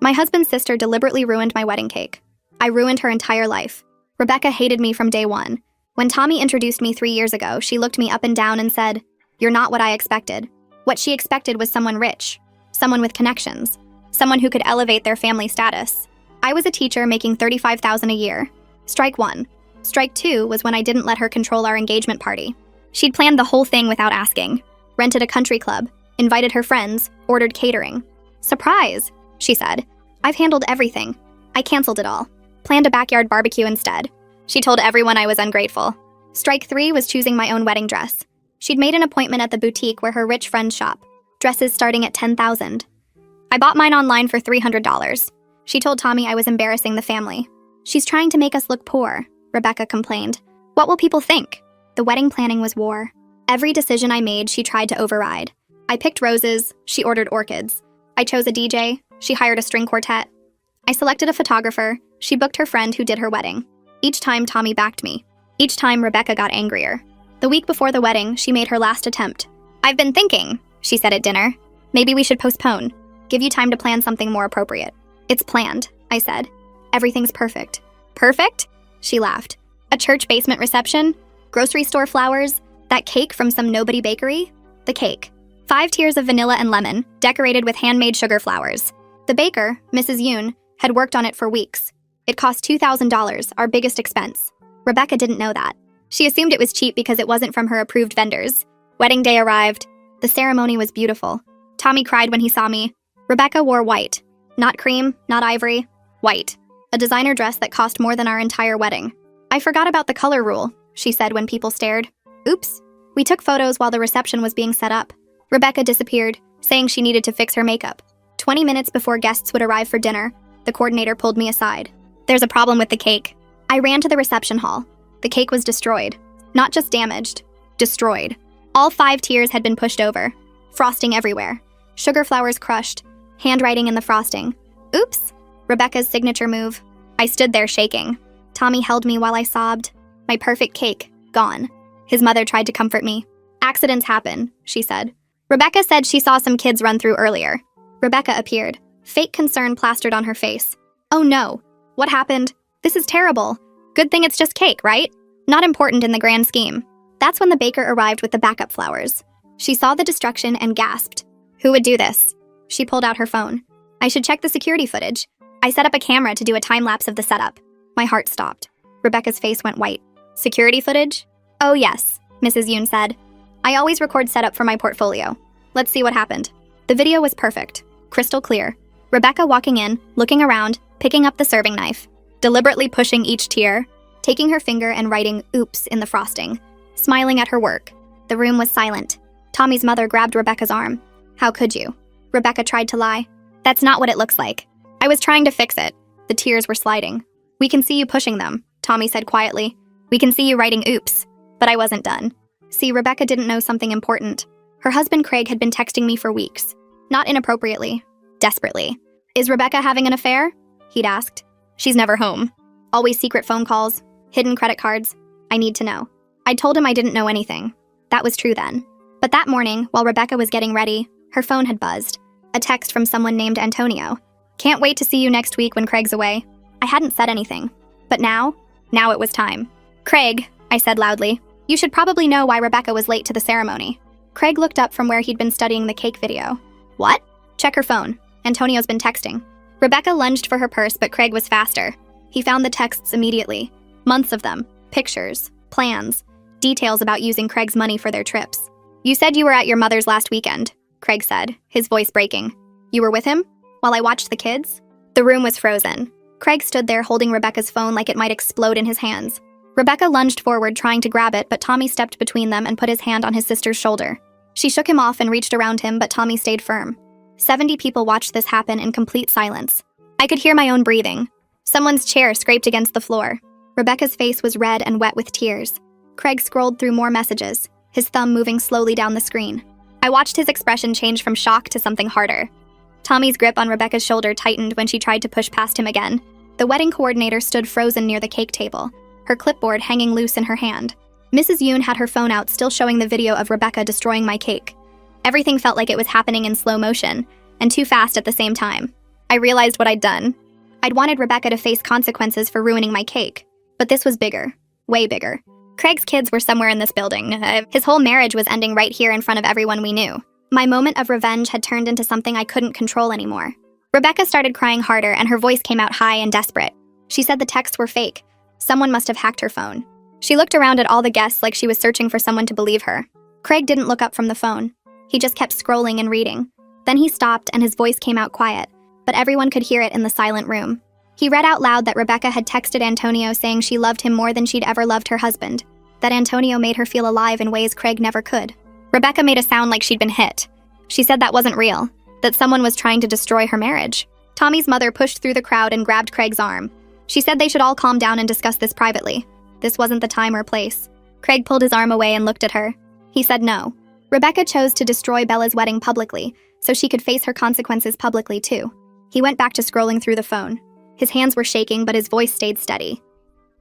My husband's sister deliberately ruined my wedding cake. I ruined her entire life. Rebecca hated me from day one. When Tommy introduced me 3 years ago, she looked me up and down and said, "You're not what I expected." What she expected was someone rich, someone with connections, someone who could elevate their family status. I was a teacher making $35,000 a year. Strike one. Strike two was when I didn't let her control our engagement party. She'd planned the whole thing without asking. Rented a country club, invited her friends, ordered catering. "Surprise," she said. "I've handled everything. I canceled it all. Planned a backyard barbecue instead." She told everyone I was ungrateful. Strike three was choosing my own wedding dress. She'd made an appointment at the boutique where her rich friends shop. Dresses starting at $10,000. I bought mine online for $300. She told Tommy I was embarrassing the family. "She's trying to make us look poor," Rebecca complained. "What will people think?" The wedding planning was war. Every decision I made, she tried to override. I picked roses, she ordered orchids. I chose a DJ, she hired a string quartet. I selected a photographer, she booked her friend who did her wedding. Each time Tommy backed me. Each time Rebecca got angrier. The week before the wedding, she made her last attempt. "I've been thinking," she said at dinner. "Maybe we should postpone. Give you time to plan something more appropriate." "It's planned," I said. "Everything's perfect." "Perfect?" She laughed. "A church basement reception? Grocery store flowers? That cake from some nobody bakery?" The cake. 5 tiers of vanilla and lemon, decorated with handmade sugar flowers. The baker, Mrs. Yoon, had worked on it for weeks. It cost $2,000, our biggest expense. Rebecca didn't know that. She assumed it was cheap because it wasn't from her approved vendors. Wedding day arrived. The ceremony was beautiful. Tommy cried when he saw me. Rebecca wore white. Not cream, not ivory. White. A designer dress that cost more than our entire wedding. "I forgot about the color rule," she said when people stared. "Oops." We took photos while the reception was being set up. Rebecca disappeared, saying she needed to fix her makeup. 20 minutes before guests would arrive for dinner, the coordinator pulled me aside. "There's a problem with the cake." I ran to the reception hall. The cake was destroyed. Not just damaged. Destroyed. All 5 tiers had been pushed over. Frosting everywhere. Sugar flowers crushed. Handwriting in the frosting. "Oops." Rebecca's signature move. I stood there shaking. Tommy held me while I sobbed. My perfect cake, gone. His mother tried to comfort me. "Accidents happen," she said. Rebecca said she saw some kids run through earlier. Rebecca appeared. Fake concern plastered on her face. "Oh no. What happened? This is terrible. Good thing it's just cake, right? Not important in the grand scheme." That's when the baker arrived with the backup flowers. She saw the destruction and gasped. "Who would do this?" She pulled out her phone. "I should check the security footage." I set up a camera to do a time-lapse of the setup. My heart stopped. Rebecca's face went white. "Security footage?" "Oh yes," Mrs. Yoon said. "I always record setup for my portfolio. Let's see what happened." The video was perfect. Crystal clear. Rebecca walking in, looking around, picking up the serving knife, deliberately pushing each tier, taking her finger and writing "oops" in the frosting, smiling at her work. The room was silent. Tommy's mother grabbed Rebecca's arm. "How could you?" Rebecca tried to lie. "That's not what it looks like. I was trying to fix it." The tears were sliding. "We can see you pushing them," Tommy said quietly. "We can see you writing oops." But I wasn't done. See, Rebecca didn't know something important. Her husband Craig had been texting me for weeks. Not inappropriately. Desperately. "Is Rebecca having an affair?" he'd asked. "She's never home. Always secret phone calls. Hidden credit cards. I need to know." I told him I didn't know anything. That was true then. But that morning, while Rebecca was getting ready, her phone had buzzed. A text from someone named Antonio. "Can't wait to see you next week when Craig's away." I hadn't said anything. But now it was time. "Craig," I said loudly, "you should probably know why Rebecca was late to the ceremony." Craig looked up from where he'd been studying the cake video. "What?" "Check her phone. Antonio's been texting." Rebecca lunged for her purse, but Craig was faster. He found the texts immediately. Months of them. Pictures. Plans. Details about using Craig's money for their trips. "You said you were at your mother's last weekend," Craig said, his voice breaking. "You were with him? While I watched the kids?" The room was frozen. Craig stood there holding Rebecca's phone like it might explode in his hands. Rebecca lunged forward trying to grab it, but Tommy stepped between them and put his hand on his sister's shoulder. She shook him off and reached around him, but Tommy stayed firm. 70 people watched this happen in complete silence. I could hear my own breathing. Someone's chair scraped against the floor. Rebecca's face was red and wet with tears. Craig scrolled through more messages, his thumb moving slowly down the screen. I watched his expression change from shock to something harder. Tommy's grip on Rebecca's shoulder tightened when she tried to push past him again. The wedding coordinator stood frozen near the cake table, her clipboard hanging loose in her hand. Mrs. Yoon had her phone out, still showing the video of Rebecca destroying my cake. Everything felt like it was happening in slow motion, and too fast at the same time. I realized what I'd done. I'd wanted Rebecca to face consequences for ruining my cake. But this was bigger. Way bigger. Craig's kids were somewhere in this building. His whole marriage was ending right here in front of everyone we knew. My moment of revenge had turned into something I couldn't control anymore. Rebecca started crying harder and her voice came out high and desperate. She said the texts were fake. Someone must have hacked her phone. She looked around at all the guests like she was searching for someone to believe her. Craig didn't look up from the phone. He just kept scrolling and reading. Then he stopped and his voice came out quiet, but everyone could hear it in the silent room. He read out loud that Rebecca had texted Antonio saying she loved him more than she'd ever loved her husband, that Antonio made her feel alive in ways Craig never could. Rebecca made a sound like she'd been hit. She said that wasn't real, that someone was trying to destroy her marriage. Tommy's mother pushed through the crowd and grabbed Craig's arm. She said they should all calm down and discuss this privately. This wasn't the time or place. Craig pulled his arm away and looked at her. He said no. Rebecca chose to destroy Bella's wedding publicly, so she could face her consequences publicly too. He went back to scrolling through the phone. His hands were shaking, but his voice stayed steady.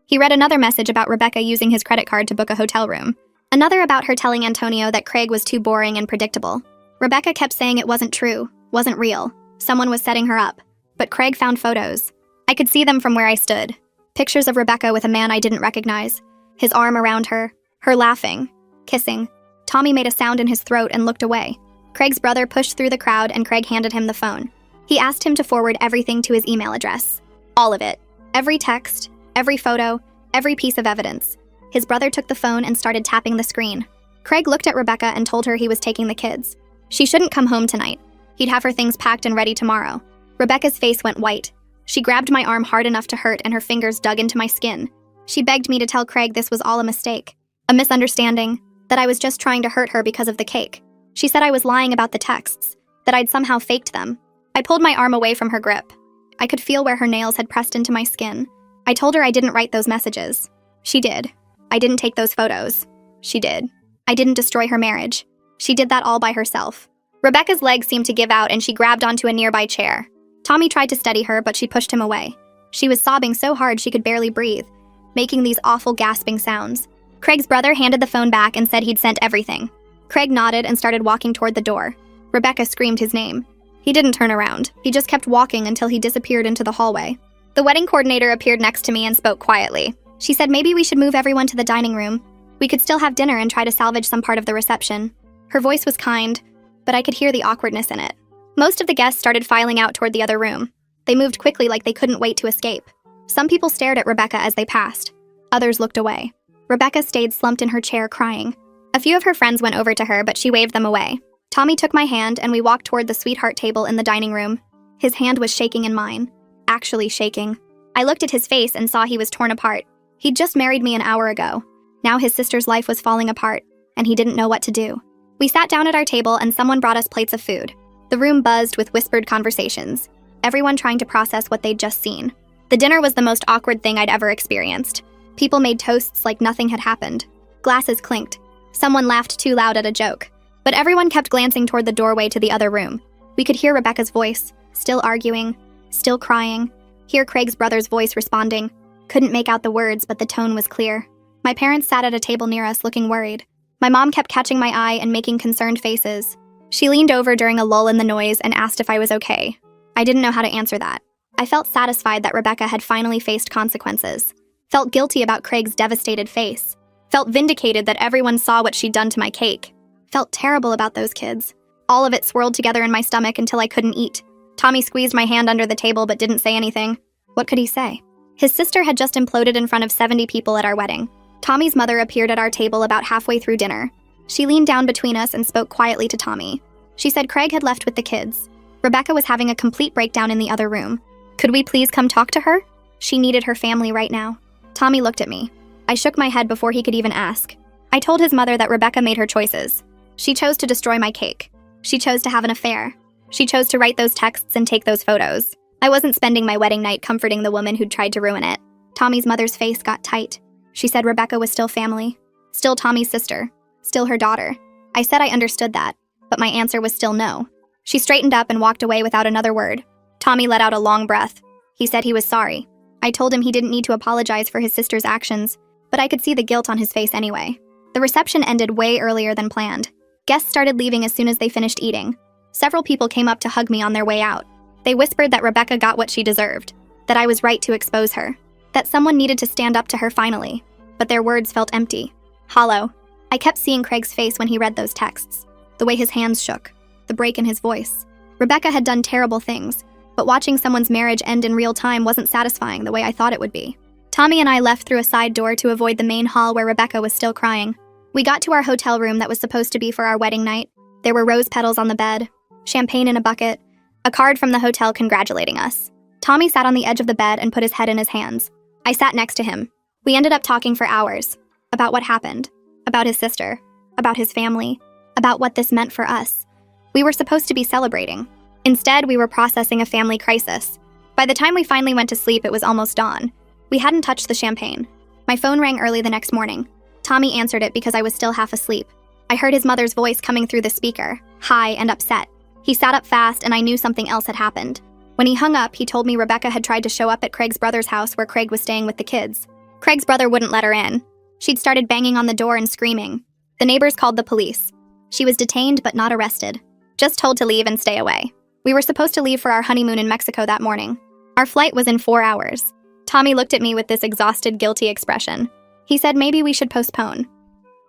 He read another message about Rebecca using his credit card to book a hotel room. Another about her telling Antonio that Craig was too boring and predictable. Rebecca kept saying it wasn't true, wasn't real. Someone was setting her up. But Craig found photos. I could see them from where I stood. Pictures of Rebecca with a man I didn't recognize. His arm around her laughing, kissing. Tommy made a sound in his throat and looked away. Craig's brother pushed through the crowd and Craig handed him the phone. He asked him to forward everything to his email address. All of it. Every text, every photo, every piece of evidence. His brother took the phone and started tapping the screen. Craig looked at Rebecca and told her he was taking the kids. She shouldn't come home tonight. He'd have her things packed and ready tomorrow. Rebecca's face went white. She grabbed my arm hard enough to hurt and her fingers dug into my skin. She begged me to tell Craig this was all a mistake. A misunderstanding. That I was just trying to hurt her because of the cake. She said I was lying about the texts. That I'd somehow faked them. I pulled my arm away from her grip. I could feel where her nails had pressed into my skin. I told her I didn't write those messages. She did. I didn't take those photos. She did. I didn't destroy her marriage. She did that all by herself. Rebecca's legs seemed to give out and she grabbed onto a nearby chair. Tommy tried to steady her, but she pushed him away. She was sobbing so hard she could barely breathe, making these awful gasping sounds. Craig's brother handed the phone back and said he'd sent everything. Craig nodded and started walking toward the door. Rebecca screamed his name. He didn't turn around. He just kept walking until he disappeared into the hallway. The wedding coordinator appeared next to me and spoke quietly. She said maybe we should move everyone to the dining room. We could still have dinner and try to salvage some part of the reception. Her voice was kind, but I could hear the awkwardness in it. Most of the guests started filing out toward the other room. They moved quickly like they couldn't wait to escape. Some people stared at Rebecca as they passed. Others looked away. Rebecca stayed slumped in her chair crying. A few of her friends went over to her, but she waved them away. Tommy took my hand and we walked toward the sweetheart table in the dining room. His hand was shaking in mine. Actually shaking. I looked at his face and saw he was torn apart. He'd just married me an hour ago. Now his sister's life was falling apart, and he didn't know what to do. We sat down at our table and someone brought us plates of food. The room buzzed with whispered conversations, everyone trying to process what they'd just seen. The dinner was the most awkward thing I'd ever experienced. People made toasts like nothing had happened. Glasses clinked. Someone laughed too loud at a joke. But everyone kept glancing toward the doorway to the other room. We could hear Rebecca's voice, still arguing, still crying. Hear Craig's brother's voice responding. Couldn't make out the words, but the tone was clear. My parents sat at a table near us looking worried. My mom kept catching my eye and making concerned faces. She leaned over during a lull in the noise and asked if I was okay. I didn't know how to answer that. I felt satisfied that Rebecca had finally faced consequences. Felt guilty about Craig's devastated face. Felt vindicated that everyone saw what she'd done to my cake. Felt terrible about those kids. All of it swirled together in my stomach until I couldn't eat. Tommy squeezed my hand under the table but didn't say anything. What could he say? His sister had just imploded in front of 70 people at our wedding. Tommy's mother appeared at our table about halfway through dinner. She leaned down between us and spoke quietly to Tommy. She said Craig had left with the kids. Rebecca was having a complete breakdown in the other room. Could we please come talk to her? She needed her family right now. Tommy looked at me. I shook my head before he could even ask. I told his mother that Rebecca made her choices. She chose to destroy my cake. She chose to have an affair. She chose to write those texts and take those photos. I wasn't spending my wedding night comforting the woman who'd tried to ruin it. Tommy's mother's face got tight. She said Rebecca was still family. Still Tommy's sister. Still her daughter. I said I understood that, but my answer was still no. She straightened up and walked away without another word. Tommy let out a long breath. He said he was sorry. I told him he didn't need to apologize for his sister's actions, but I could see the guilt on his face anyway. The reception ended way earlier than planned. Guests started leaving as soon as they finished eating. Several people came up to hug me on their way out. They whispered that Rebecca got what she deserved, that I was right to expose her, that someone needed to stand up to her finally, but their words felt empty, hollow. I kept seeing Craig's face when he read those texts, the way his hands shook, the break in his voice. Rebecca had done terrible things, but watching someone's marriage end in real time wasn't satisfying the way I thought it would be. Tommy and I left through a side door to avoid the main hall where Rebecca was still crying. We got to our hotel room that was supposed to be for our wedding night. There were rose petals on the bed, champagne in a bucket, a card from the hotel congratulating us. Tommy sat on the edge of the bed and put his head in his hands. I sat next to him. We ended up talking for hours, about what happened, about his sister, about his family, about what this meant for us. We were supposed to be celebrating. Instead, we were processing a family crisis. By the time we finally went to sleep, it was almost dawn. We hadn't touched the champagne. My phone rang early the next morning. Tommy answered it because I was still half asleep. I heard his mother's voice coming through the speaker, high and upset. He sat up fast and I knew something else had happened. When he hung up, he told me Rebecca had tried to show up at Craig's brother's house where Craig was staying with the kids. Craig's brother wouldn't let her in. She'd started banging on the door and screaming. The neighbors called the police. She was detained but not arrested, just told to leave and stay away. We were supposed to leave for our honeymoon in Mexico that morning. Our flight was in 4 hours. Tommy looked at me with this exhausted, guilty expression. He said maybe we should postpone.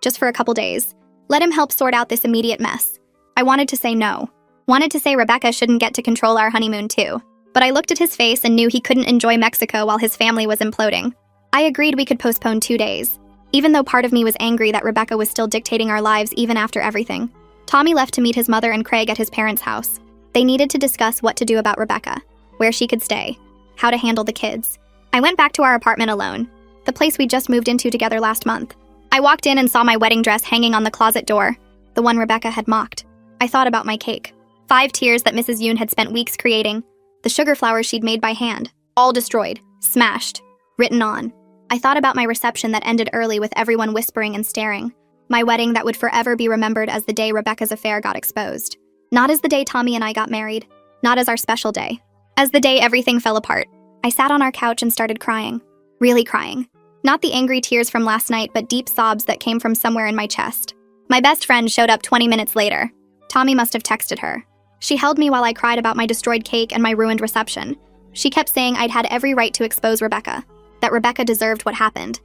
Just for a couple days. Let him help sort out this immediate mess. I wanted to say no. Wanted to say Rebecca shouldn't get to control our honeymoon too. But I looked at his face and knew he couldn't enjoy Mexico while his family was imploding. I agreed we could postpone 2 days, even though part of me was angry that Rebecca was still dictating our lives even after everything. Tommy left to meet his mother and Craig at his parents' house. They needed to discuss what to do about Rebecca, where she could stay, how to handle the kids. I went back to our apartment alone, the place we just moved into together last month. I walked in and saw my wedding dress hanging on the closet door, the one Rebecca had mocked. I thought about my cake. 5 tiers that Mrs. Yoon had spent weeks creating, the sugar flowers she'd made by hand, all destroyed, smashed, written on. I thought about my reception that ended early with everyone whispering and staring. My wedding that would forever be remembered as the day Rebecca's affair got exposed. Not as the day Tommy and I got married, not as our special day. As the day everything fell apart. I sat on our couch and started crying. Really crying. Not the angry tears from last night, but deep sobs that came from somewhere in my chest. My best friend showed up 20 minutes later. Tommy must have texted her. She held me while I cried about my destroyed cake and my ruined reception. She kept saying I'd had every right to expose Rebecca, that Rebecca deserved what happened.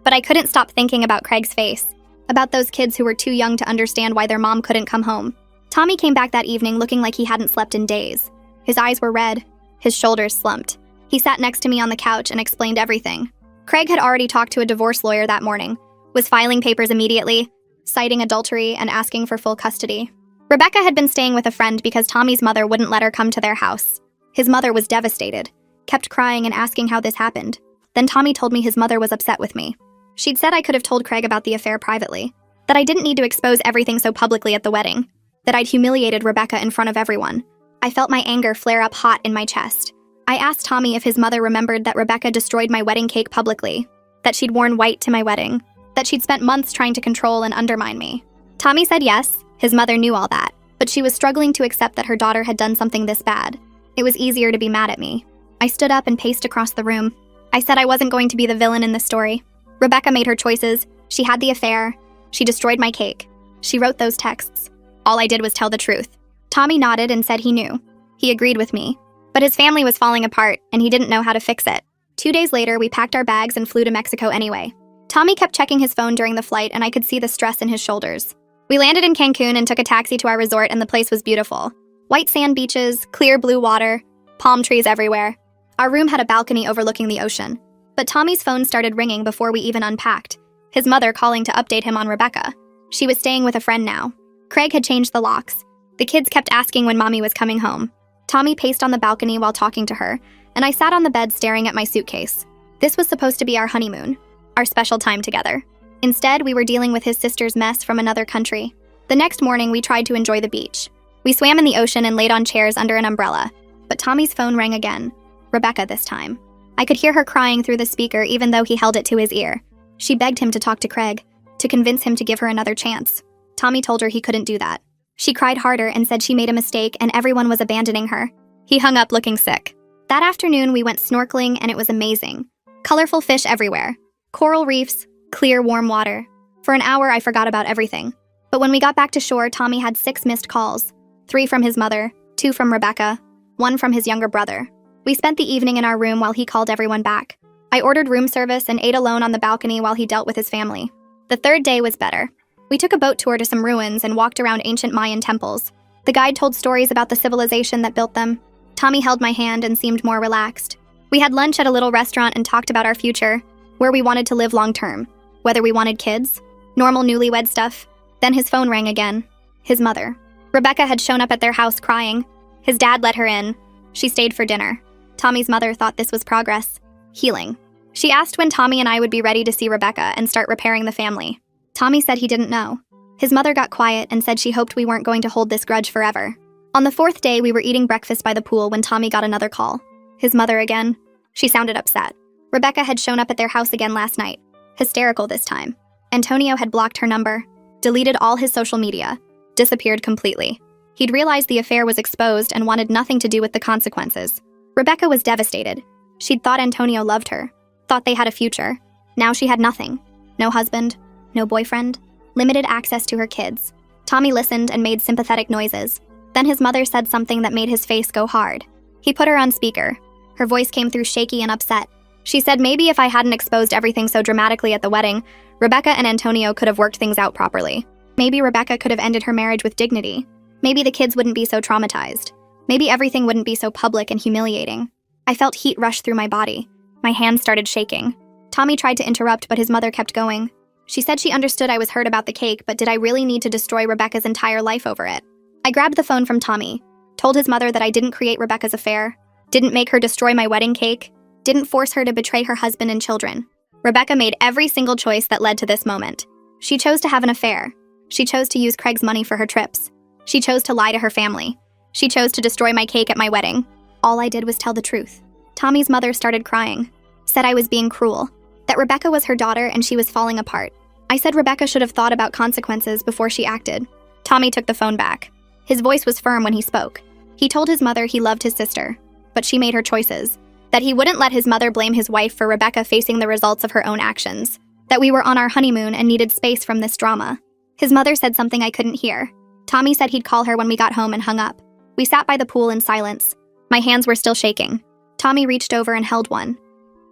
But I couldn't stop thinking about Craig's face, about those kids who were too young to understand why their mom couldn't come home. Tommy came back that evening looking like he hadn't slept in days. His eyes were red, his shoulders slumped. He sat next to me on the couch and explained everything. Craig had already talked to a divorce lawyer that morning, was filing papers immediately, citing adultery and asking for full custody. Rebecca had been staying with a friend because Tommy's mother wouldn't let her come to their house. His mother was devastated, kept crying and asking how this happened. Then Tommy told me his mother was upset with me. She'd said I could have told Craig about the affair privately, that I didn't need to expose everything so publicly at the wedding, that I'd humiliated Rebecca in front of everyone. I felt my anger flare up hot in my chest. I asked Tommy if his mother remembered that Rebecca destroyed my wedding cake publicly, that she'd worn white to my wedding, that she'd spent months trying to control and undermine me. Tommy said yes, his mother knew all that, but she was struggling to accept that her daughter had done something this bad. It was easier to be mad at me. I stood up and paced across the room. I said I wasn't going to be the villain in this story. Rebecca made her choices. She had the affair. She destroyed my cake. She wrote those texts. All I did was tell the truth. Tommy nodded and said he knew. He agreed with me. But his family was falling apart, and he didn't know how to fix it. 2 days later, we packed our bags and flew to Mexico anyway. Tommy kept checking his phone during the flight, and I could see the stress in his shoulders. We landed in Cancun and took a taxi to our resort, and the place was beautiful. White sand beaches, clear blue water, palm trees everywhere. Our room had a balcony overlooking the ocean. But Tommy's phone started ringing before we even unpacked. His mother calling to update him on Rebecca. She was staying with a friend now. Craig had changed the locks. The kids kept asking when Mommy was coming home. Tommy paced on the balcony while talking to her, and I sat on the bed staring at my suitcase. This was supposed to be our honeymoon, our special time together. Instead, we were dealing with his sister's mess from another country. The next morning, we tried to enjoy the beach. We swam in the ocean and laid on chairs under an umbrella. But Tommy's phone rang again. Rebecca this time. I could hear her crying through the speaker even though he held it to his ear. She begged him to talk to Craig, to convince him to give her another chance. Tommy told her he couldn't do that. She cried harder and said she made a mistake and everyone was abandoning her. He hung up looking sick. That afternoon, we went snorkeling and it was amazing. Colorful fish everywhere. Coral reefs, clear, warm water. For an hour, I forgot about everything. But when we got back to shore, Tommy had 6 missed calls. 3 from his mother, 2 from Rebecca, one from his younger brother. We spent the evening in our room while he called everyone back. I ordered room service and ate alone on the balcony while he dealt with his family. The third day was better. We took a boat tour to some ruins and walked around ancient Mayan temples. The guide told stories about the civilization that built them. Tommy held my hand and seemed more relaxed. We had lunch at a little restaurant and talked about our future, where we wanted to live long term, whether we wanted kids, normal newlywed stuff. Then his phone rang again. His mother. Rebecca had shown up at their house crying. His dad let her in. She stayed for dinner. Tommy's mother thought this was progress. Healing. She asked when Tommy and I would be ready to see Rebecca and start repairing the family. Tommy said he didn't know. His mother got quiet and said she hoped we weren't going to hold this grudge forever. On the fourth day, we were eating breakfast by the pool when Tommy got another call. His mother again. She sounded upset. Rebecca had shown up at their house again last night. Hysterical this time. Antonio had blocked her number, deleted all his social media, disappeared completely. He'd realized the affair was exposed and wanted nothing to do with the consequences. Rebecca was devastated. She'd thought Antonio loved her, thought they had a future. Now she had nothing. No husband, no boyfriend, limited access to her kids. Tommy listened and made sympathetic noises. Then his mother said something that made his face go hard. He put her on speaker. Her voice came through shaky and upset. She said maybe if I hadn't exposed everything so dramatically at the wedding, Rebecca and Antonio could have worked things out properly. Maybe Rebecca could have ended her marriage with dignity. Maybe the kids wouldn't be so traumatized. Maybe everything wouldn't be so public and humiliating. I felt heat rush through my body. My hands started shaking. Tommy tried to interrupt, but his mother kept going. She said she understood I was hurt about the cake, but did I really need to destroy Rebecca's entire life over it? I grabbed the phone from Tommy, told his mother that I didn't create Rebecca's affair, didn't make her destroy my wedding cake, didn't force her to betray her husband and children. Rebecca made every single choice that led to this moment. She chose to have an affair. She chose to use Craig's money for her trips. She chose to lie to her family. She chose to destroy my cake at my wedding. All I did was tell the truth. Tommy's mother started crying, said I was being cruel, that Rebecca was her daughter and she was falling apart. I said Rebecca should have thought about consequences before she acted. Tommy took the phone back. His voice was firm when he spoke. He told his mother he loved his sister, but she made her choices, that he wouldn't let his mother blame his wife for Rebecca facing the results of her own actions, that we were on our honeymoon and needed space from this drama. His mother said something I couldn't hear. Tommy said he'd call her when we got home and hung up. We sat by the pool in silence. My hands were still shaking. Tommy reached over and held one.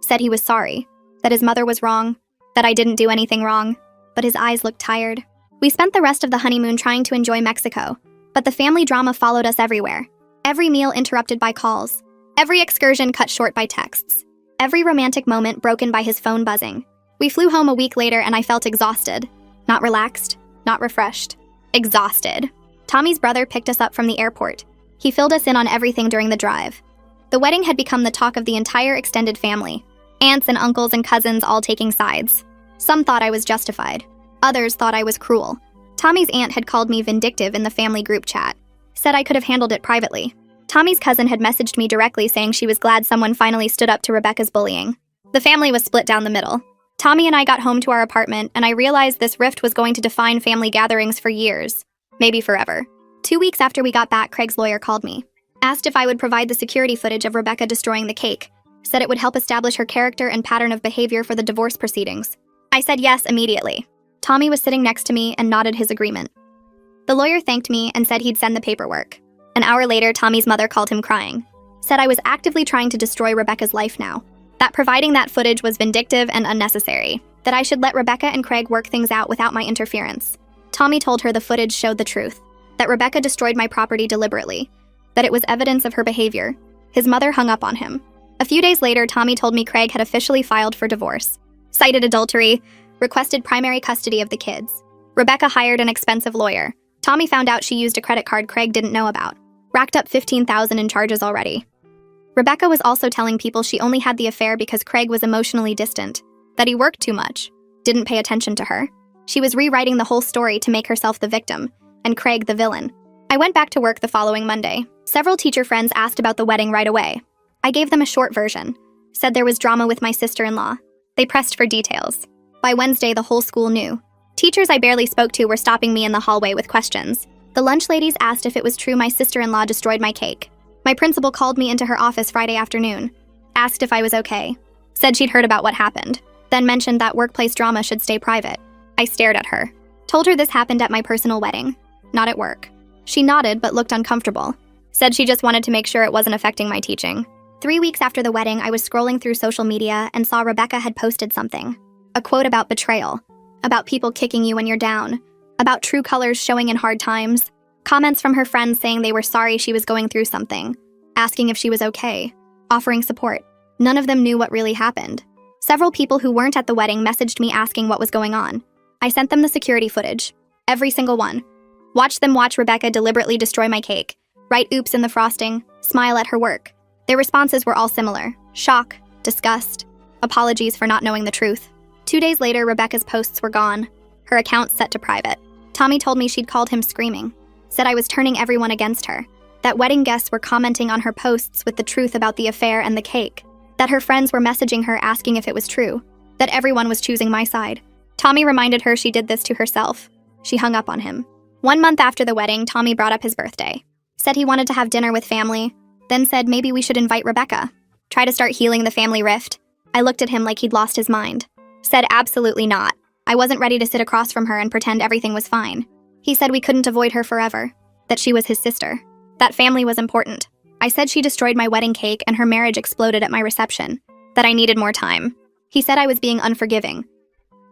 Said he was sorry, that his mother was wrong, that I didn't do anything wrong, but his eyes looked tired. We spent the rest of the honeymoon trying to enjoy Mexico, but the family drama followed us everywhere. Every meal interrupted by calls. Every excursion cut short by texts. Every romantic moment broken by his phone buzzing. We flew home a week later and I felt exhausted. Not relaxed, not refreshed. Exhausted. Tommy's brother picked us up from the airport. He filled us in on everything during the drive. The wedding had become the talk of the entire extended family. Aunts and uncles and cousins all taking sides. Some thought I was justified. Others thought I was cruel. Tommy's aunt had called me vindictive in the family group chat. Said I could have handled it privately. Tommy's cousin had messaged me directly saying she was glad someone finally stood up to Rebecca's bullying. The family was split down the middle. Tommy and I got home to our apartment, and I realized this rift was going to define family gatherings for years. Maybe forever. 2 weeks after we got back, Craig's lawyer called me. Asked if I would provide the security footage of Rebecca destroying the cake. Said it would help establish her character and pattern of behavior for the divorce proceedings. I said yes immediately. Tommy was sitting next to me and nodded his agreement. The lawyer thanked me and said he'd send the paperwork. An hour later, Tommy's mother called him crying. Said I was actively trying to destroy Rebecca's life now. That providing that footage was vindictive and unnecessary. That I should let Rebecca and Craig work things out without my interference. Tommy told her the footage showed the truth. That Rebecca destroyed my property deliberately. That it was evidence of her behavior. His mother hung up on him. A few days later, Tommy told me Craig had officially filed for divorce. Cited adultery. Requested primary custody of the kids. Rebecca hired an expensive lawyer. Tommy found out she used a credit card Craig didn't know about. Racked up $15,000 in charges already. Rebecca was also telling people she only had the affair because Craig was emotionally distant, that he worked too much, didn't pay attention to her. She was rewriting the whole story to make herself the victim, and Craig the villain. I went back to work the following Monday. Several teacher friends asked about the wedding right away. I gave them a short version. Said there was drama with my sister-in-law. They pressed for details. By Wednesday, the whole school knew. Teachers I barely spoke to were stopping me in the hallway with questions. The lunch ladies asked if it was true my sister-in-law destroyed my cake. My principal called me into her office Friday afternoon. Asked if I was okay. Said she'd heard about what happened. Then mentioned that workplace drama should stay private. I stared at her. Told her this happened at my personal wedding, not at work. She nodded but looked uncomfortable. Said she just wanted to make sure it wasn't affecting my teaching. 3 weeks after the wedding, I was scrolling through social media and saw Rebecca had posted something. A quote about betrayal, about people kicking you when you're down, about true colors showing in hard times, comments from her friends saying they were sorry she was going through something, asking if she was okay, offering support. None of them knew what really happened. Several people who weren't at the wedding messaged me asking what was going on. I sent them the security footage. Every single one. Watched them watch Rebecca deliberately destroy my cake, write oops in the frosting, smile at her work. Their responses were all similar: shock, disgust, apologies for not knowing the truth. 2 days later, Rebecca's posts were gone, her account set to private. Tommy told me she'd called him screaming, said I was turning everyone against her, that wedding guests were commenting on her posts with the truth about the affair and the cake, that her friends were messaging her asking if it was true, that everyone was choosing my side. Tommy reminded her she did this to herself. She hung up on him. 1 month after the wedding, Tommy brought up his birthday, said he wanted to have dinner with family, then said maybe we should invite Rebecca, try to start healing the family rift. I looked at him like he'd lost his mind. Said absolutely not. I wasn't ready to sit across from her and pretend everything was fine. He said we couldn't avoid her forever, that she was his sister, that family was important. I said she destroyed my wedding cake and her marriage exploded at my reception, that I needed more time. He said I was being unforgiving,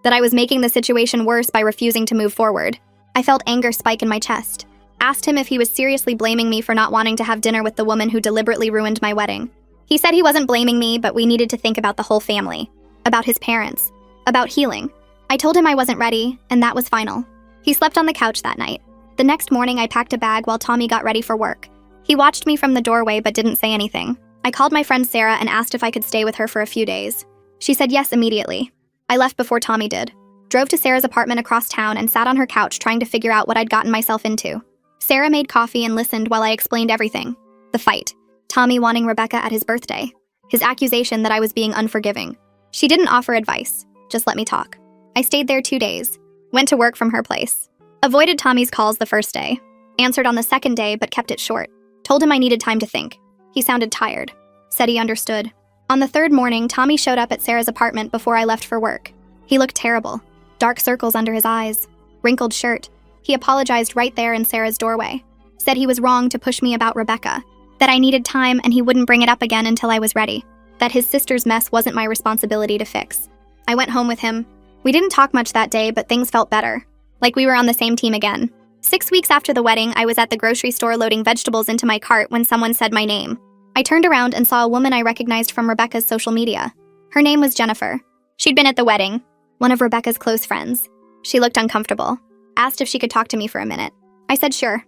that I was making the situation worse by refusing to move forward. I felt anger spike in my chest. Asked him if he was seriously blaming me for not wanting to have dinner with the woman who deliberately ruined my wedding. He said he wasn't blaming me, but we needed to think about the whole family, about his parents, about healing. I told him I wasn't ready, and that was final. He slept on the couch that night. The next morning, I packed a bag while Tommy got ready for work. He watched me from the doorway but didn't say anything. I called my friend Sarah and asked if I could stay with her for a few days. She said yes immediately. I left before Tommy did. Drove to Sarah's apartment across town and sat on her couch trying to figure out what I'd gotten myself into. Sarah made coffee and listened while I explained everything. The fight. Tommy wanting Rebecca at his birthday. His accusation that I was being unforgiving. She didn't offer advice, just let me talk. I stayed there 2 days. Went to work from her place. Avoided Tommy's calls the first day. Answered on the second day but kept it short. Told him I needed time to think. He sounded tired. Said he understood. On the third morning, Tommy showed up at Sarah's apartment before I left for work. He looked terrible. Dark circles under his eyes. Wrinkled shirt. He apologized right there in Sarah's doorway. Said he was wrong to push me about Rebecca. That I needed time and he wouldn't bring it up again until I was ready. That his sister's mess wasn't my responsibility to fix. I went home with him. We didn't talk much that day, but things felt better. Like we were on the same team again. 6 weeks after the wedding, I was at the grocery store loading vegetables into my cart when someone said my name. I turned around and saw a woman I recognized from Rebecca's social media. Her name was Jennifer. She'd been at the wedding, one of Rebecca's close friends. She looked uncomfortable. Asked if she could talk to me for a minute. I said sure.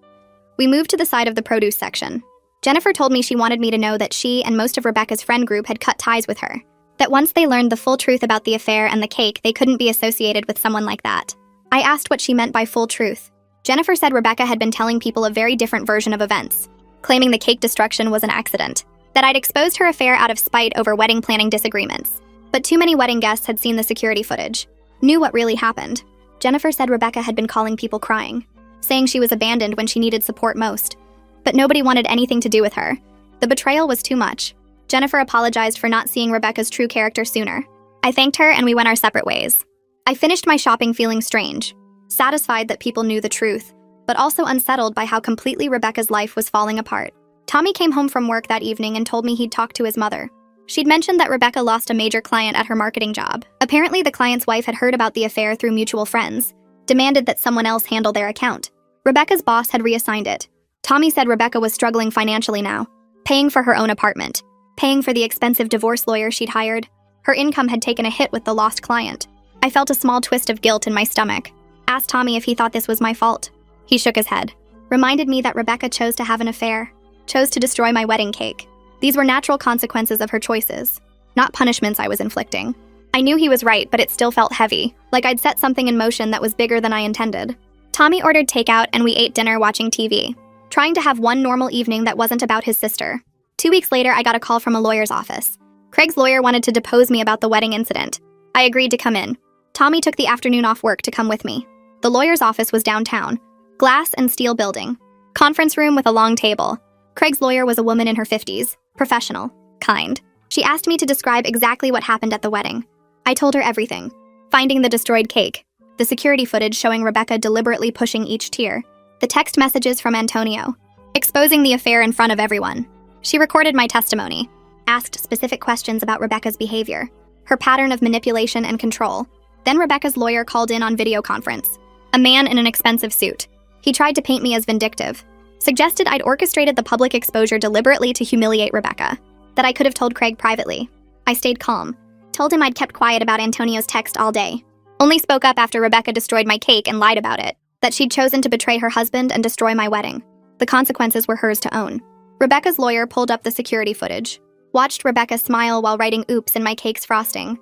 We moved to the side of the produce section. Jennifer told me she wanted me to know that she and most of Rebecca's friend group had cut ties with her. That once they learned the full truth about the affair and the cake, they couldn't be associated with someone like that. I asked what she meant by full truth. Jennifer said Rebecca had been telling people a very different version of events, claiming the cake destruction was an accident, that I'd exposed her affair out of spite over wedding planning disagreements. But too many wedding guests had seen the security footage, knew what really happened. Jennifer said Rebecca had been calling people crying, saying she was abandoned when she needed support most. But nobody wanted anything to do with her. The betrayal was too much. Jennifer apologized for not seeing Rebecca's true character sooner. I thanked her and we went our separate ways. I finished my shopping feeling strange, satisfied that people knew the truth, but also unsettled by how completely Rebecca's life was falling apart. Tommy came home from work that evening and told me he'd talked to his mother. She'd mentioned that Rebecca lost a major client at her marketing job. Apparently, the client's wife had heard about the affair through mutual friends, demanded that someone else handle their account. Rebecca's boss had reassigned it. Tommy said Rebecca was struggling financially now, paying for her own apartment, paying for the expensive divorce lawyer she'd hired. Her income had taken a hit with the lost client. I felt a small twist of guilt in my stomach. Asked Tommy if he thought this was my fault. He shook his head. Reminded me that Rebecca chose to have an affair, chose to destroy my wedding cake. These were natural consequences of her choices, not punishments I was inflicting. I knew he was right, but it still felt heavy, like I'd set something in motion that was bigger than I intended. Tommy ordered takeout and we ate dinner watching TV, trying to have one normal evening that wasn't about his sister. 2 weeks later, I got a call from a lawyer's office. Craig's lawyer wanted to depose me about the wedding incident. I agreed to come in. Tommy took the afternoon off work to come with me. The lawyer's office was downtown, glass and steel building, conference room with a long table. Craig's lawyer was a woman in her 50s, professional, kind. She asked me to describe exactly what happened at the wedding. I told her everything. Finding the destroyed cake, the security footage showing Rebecca deliberately pushing each tier, the text messages from Antonio, exposing the affair in front of everyone. She recorded my testimony, asked specific questions about Rebecca's behavior, her pattern of manipulation and control. Then Rebecca's lawyer called in on video conference, a man in an expensive suit. He tried to paint me as vindictive, suggested I'd orchestrated the public exposure deliberately to humiliate Rebecca, that I could have told Craig privately. I stayed calm, told him I'd kept quiet about Antonio's text all day, only spoke up after Rebecca destroyed my cake and lied about it, that she'd chosen to betray her husband and destroy my wedding. The consequences were hers to own. Rebecca's lawyer pulled up the security footage, watched Rebecca smile while writing oops in my cake's frosting.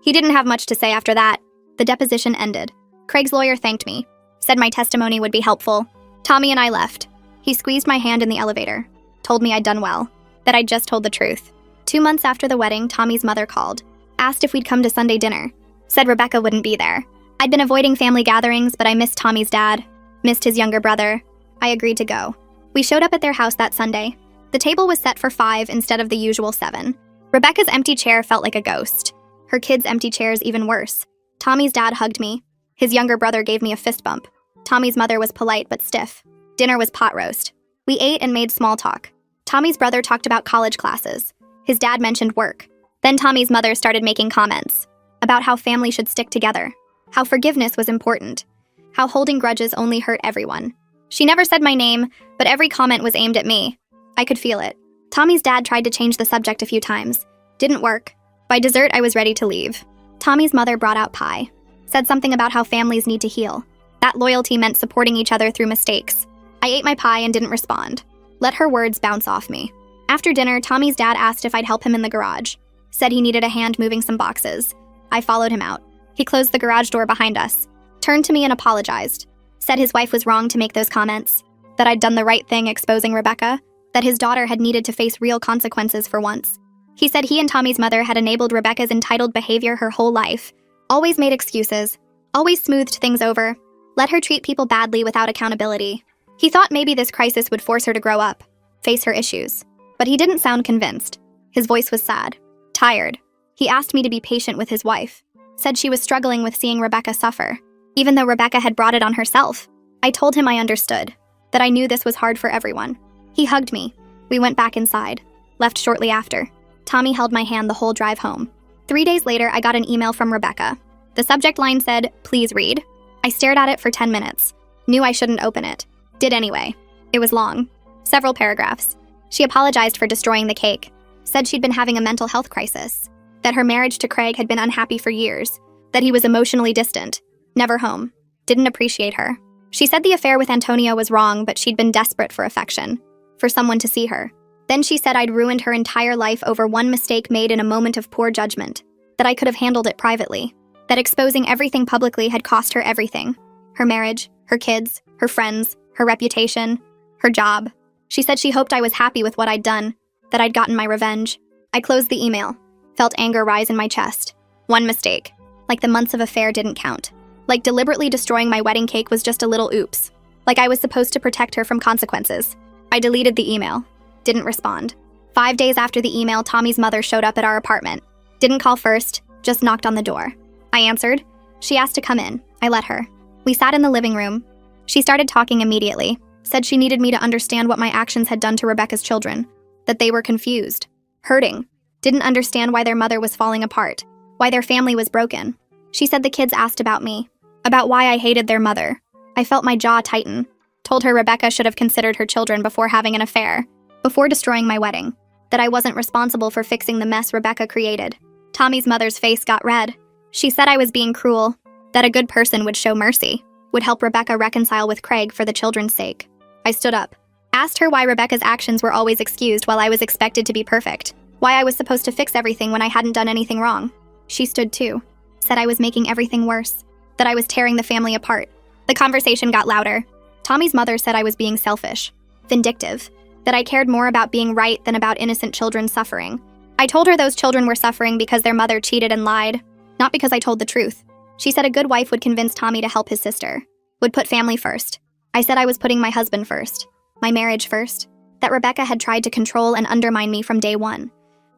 He didn't have much to say after that. The deposition ended. Craig's lawyer thanked me, said my testimony would be helpful. Tommy and I left. He squeezed my hand in the elevator, told me I'd done well, that I'd just told the truth. 2 months after the wedding, Tommy's mother called, asked if we'd come to Sunday dinner, said Rebecca wouldn't be there. I'd been avoiding family gatherings, but I missed Tommy's dad, missed his younger brother. I agreed to go. We showed up at their house that Sunday. The table was set for 5 instead of the usual 7. Rebecca's empty chair felt like a ghost. Her kids' empty chairs even worse. Tommy's dad hugged me. His younger brother gave me a fist bump. Tommy's mother was polite but stiff. Dinner was pot roast. We ate and made small talk. Tommy's brother talked about college classes. His dad mentioned work. Then Tommy's mother started making comments about how family should stick together, how forgiveness was important, how holding grudges only hurt everyone. She never said my name, but every comment was aimed at me. I could feel it. Tommy's dad tried to change the subject a few times. Didn't work. By dessert, I was ready to leave. Tommy's mother brought out pie, said something about how families need to heal. That loyalty meant supporting each other through mistakes. I ate my pie and didn't respond. Let her words bounce off me. After dinner, Tommy's dad asked if I'd help him in the garage. Said he needed a hand moving some boxes. I followed him out. He closed the garage door behind us, turned to me and apologized. Said his wife was wrong to make those comments, that I'd done the right thing exposing Rebecca, that his daughter had needed to face real consequences for once. He said he and Tommy's mother had enabled Rebecca's entitled behavior her whole life, always made excuses, always smoothed things over, let her treat people badly without accountability. He thought maybe this crisis would force her to grow up, face her issues. But he didn't sound convinced. His voice was sad, tired. He asked me to be patient with his wife, said she was struggling with seeing Rebecca suffer, even though Rebecca had brought it on herself. I told him I understood, that I knew this was hard for everyone. He hugged me. We went back inside, left shortly after. Tommy held my hand the whole drive home. 3 days later, I got an email from Rebecca. The subject line said, "Please read." I stared at it for 10 minutes. Knew I shouldn't open it. Did anyway. It was long. Several paragraphs. She apologized for destroying the cake. Said she'd been having a mental health crisis. That her marriage to Craig had been unhappy for years. That he was emotionally distant. Never home. Didn't appreciate her. She said the affair with Antonio was wrong, but she'd been desperate for affection. For someone to see her. Then she said I'd ruined her entire life over one mistake made in a moment of poor judgment. That I could have handled it privately. That exposing everything publicly had cost her everything. Her marriage, her kids, her friends, her reputation, her job. She said she hoped I was happy with what I'd done, that I'd gotten my revenge. I closed the email, felt anger rise in my chest. One mistake. Like the months of affair didn't count. Like deliberately destroying my wedding cake was just a little oops. Like I was supposed to protect her from consequences. I deleted the email. Didn't respond. 5 days after the email, Tommy's mother showed up at our apartment. Didn't call first, just knocked on the door. I answered. She asked to come in. I let her. We sat in the living room. She started talking immediately. Said she needed me to understand what my actions had done to Rebecca's children. That they were confused. Hurting. Didn't understand why their mother was falling apart. Why their family was broken. She said the kids asked about me. About why I hated their mother. I felt my jaw tighten. Told her Rebecca should have considered her children before having an affair. Before destroying my wedding. That I wasn't responsible for fixing the mess Rebecca created. Tommy's mother's face got red. She said I was being cruel. That a good person would show mercy. Would help Rebecca reconcile with Craig for the children's sake. I stood up. Asked her why Rebecca's actions were always excused while I was expected to be perfect. Why I was supposed to fix everything when I hadn't done anything wrong. She stood too. Said I was making everything worse. That I was tearing the family apart. The conversation got louder. Tommy's mother said I was being selfish. Vindictive. That I cared more about being right than about innocent children suffering. I told her those children were suffering because their mother cheated and lied. Not because I told the truth. She said a good wife would convince Tommy to help his sister. Would put family first. I said I was putting my husband first. My marriage first. That Rebecca had tried to control and undermine me from day one.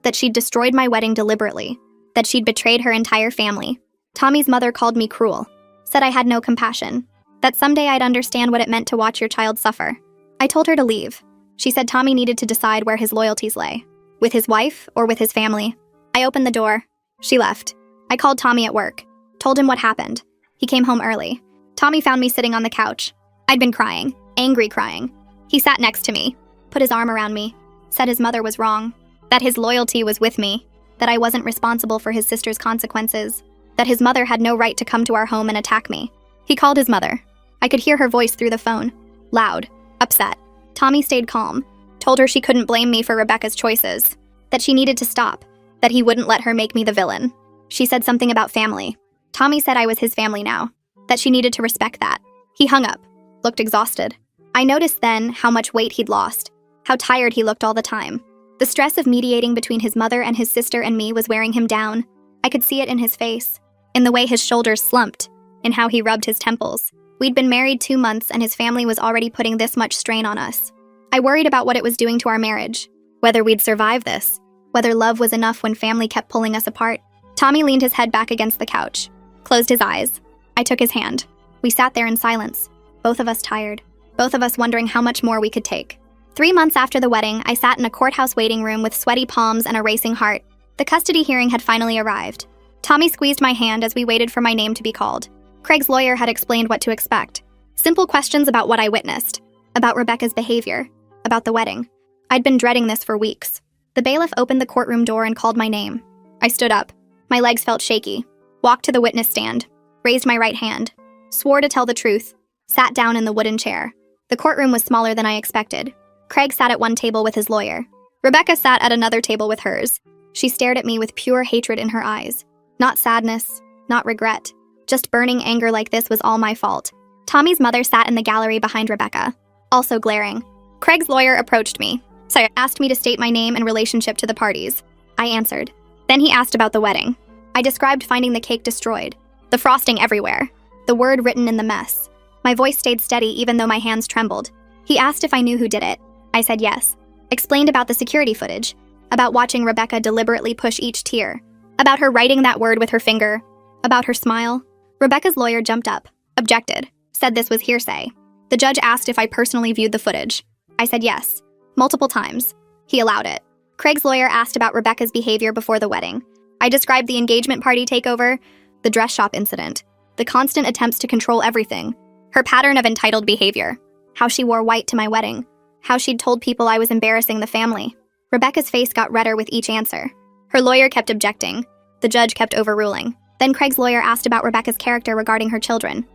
That she'd destroyed my wedding deliberately. That she'd betrayed her entire family. Tommy's mother called me cruel. Said I had no compassion. That someday I'd understand what it meant to watch your child suffer. I told her to leave. She said Tommy needed to decide where his loyalties lay, with his wife or with his family. I opened the door. She left. I called Tommy at work, told him what happened. He came home early. Tommy found me sitting on the couch. I'd been crying, angry crying. He sat next to me, put his arm around me, said his mother was wrong, that his loyalty was with me, that I wasn't responsible for his sister's consequences, that his mother had no right to come to our home and attack me. He called his mother. I could hear her voice through the phone, loud, upset. Tommy stayed calm, told her she couldn't blame me for Rebecca's choices, that she needed to stop, that he wouldn't let her make me the villain. She said something about family. Tommy said I was his family now, that she needed to respect that. He hung up, looked exhausted. I noticed then how much weight he'd lost, how tired he looked all the time. The stress of mediating between his mother and his sister and me was wearing him down. I could see it in his face, in the way his shoulders slumped, in how he rubbed his temples. We'd been married 2 months and his family was already putting this much strain on us. I worried about what it was doing to our marriage, whether we'd survive this, whether love was enough when family kept pulling us apart. Tommy leaned his head back against the couch, closed his eyes. I took his hand. We sat there in silence, both of us tired, both of us wondering how much more we could take. 3 months after the wedding, I sat in a courthouse waiting room with sweaty palms and a racing heart. The custody hearing had finally arrived. Tommy squeezed my hand as we waited for my name to be called. Craig's lawyer had explained what to expect. Simple questions about what I witnessed, about Rebecca's behavior, about the wedding. I'd been dreading this for weeks. The bailiff opened the courtroom door and called my name. I stood up. My legs felt shaky. Walked to the witness stand. Raised my right hand. Swore to tell the truth. Sat down in the wooden chair. The courtroom was smaller than I expected. Craig sat at one table with his lawyer. Rebecca sat at another table with hers. She stared at me with pure hatred in her eyes. Not sadness, not regret. Just burning anger like this was all my fault. Tommy's mother sat in the gallery behind Rebecca, also glaring. Craig's lawyer approached me, so asked me to state my name and relationship to the parties. I answered. Then he asked about the wedding. I described finding the cake destroyed, the frosting everywhere, the word written in the mess. My voice stayed steady even though my hands trembled. He asked if I knew who did it. I said yes. Explained about the security footage, about watching Rebecca deliberately push each tier, about her writing that word with her finger, about her smile. Rebecca's lawyer jumped up, objected, said this was hearsay. The judge asked if I personally viewed the footage. I said yes, multiple times. He allowed it. Craig's lawyer asked about Rebecca's behavior before the wedding. I described the engagement party takeover, the dress shop incident, the constant attempts to control everything, her pattern of entitled behavior, how she wore white to my wedding, how she'd told people I was embarrassing the family. Rebecca's face got redder with each answer. Her lawyer kept objecting. The judge kept overruling. Then Craig's lawyer asked about Rebecca's character regarding her children.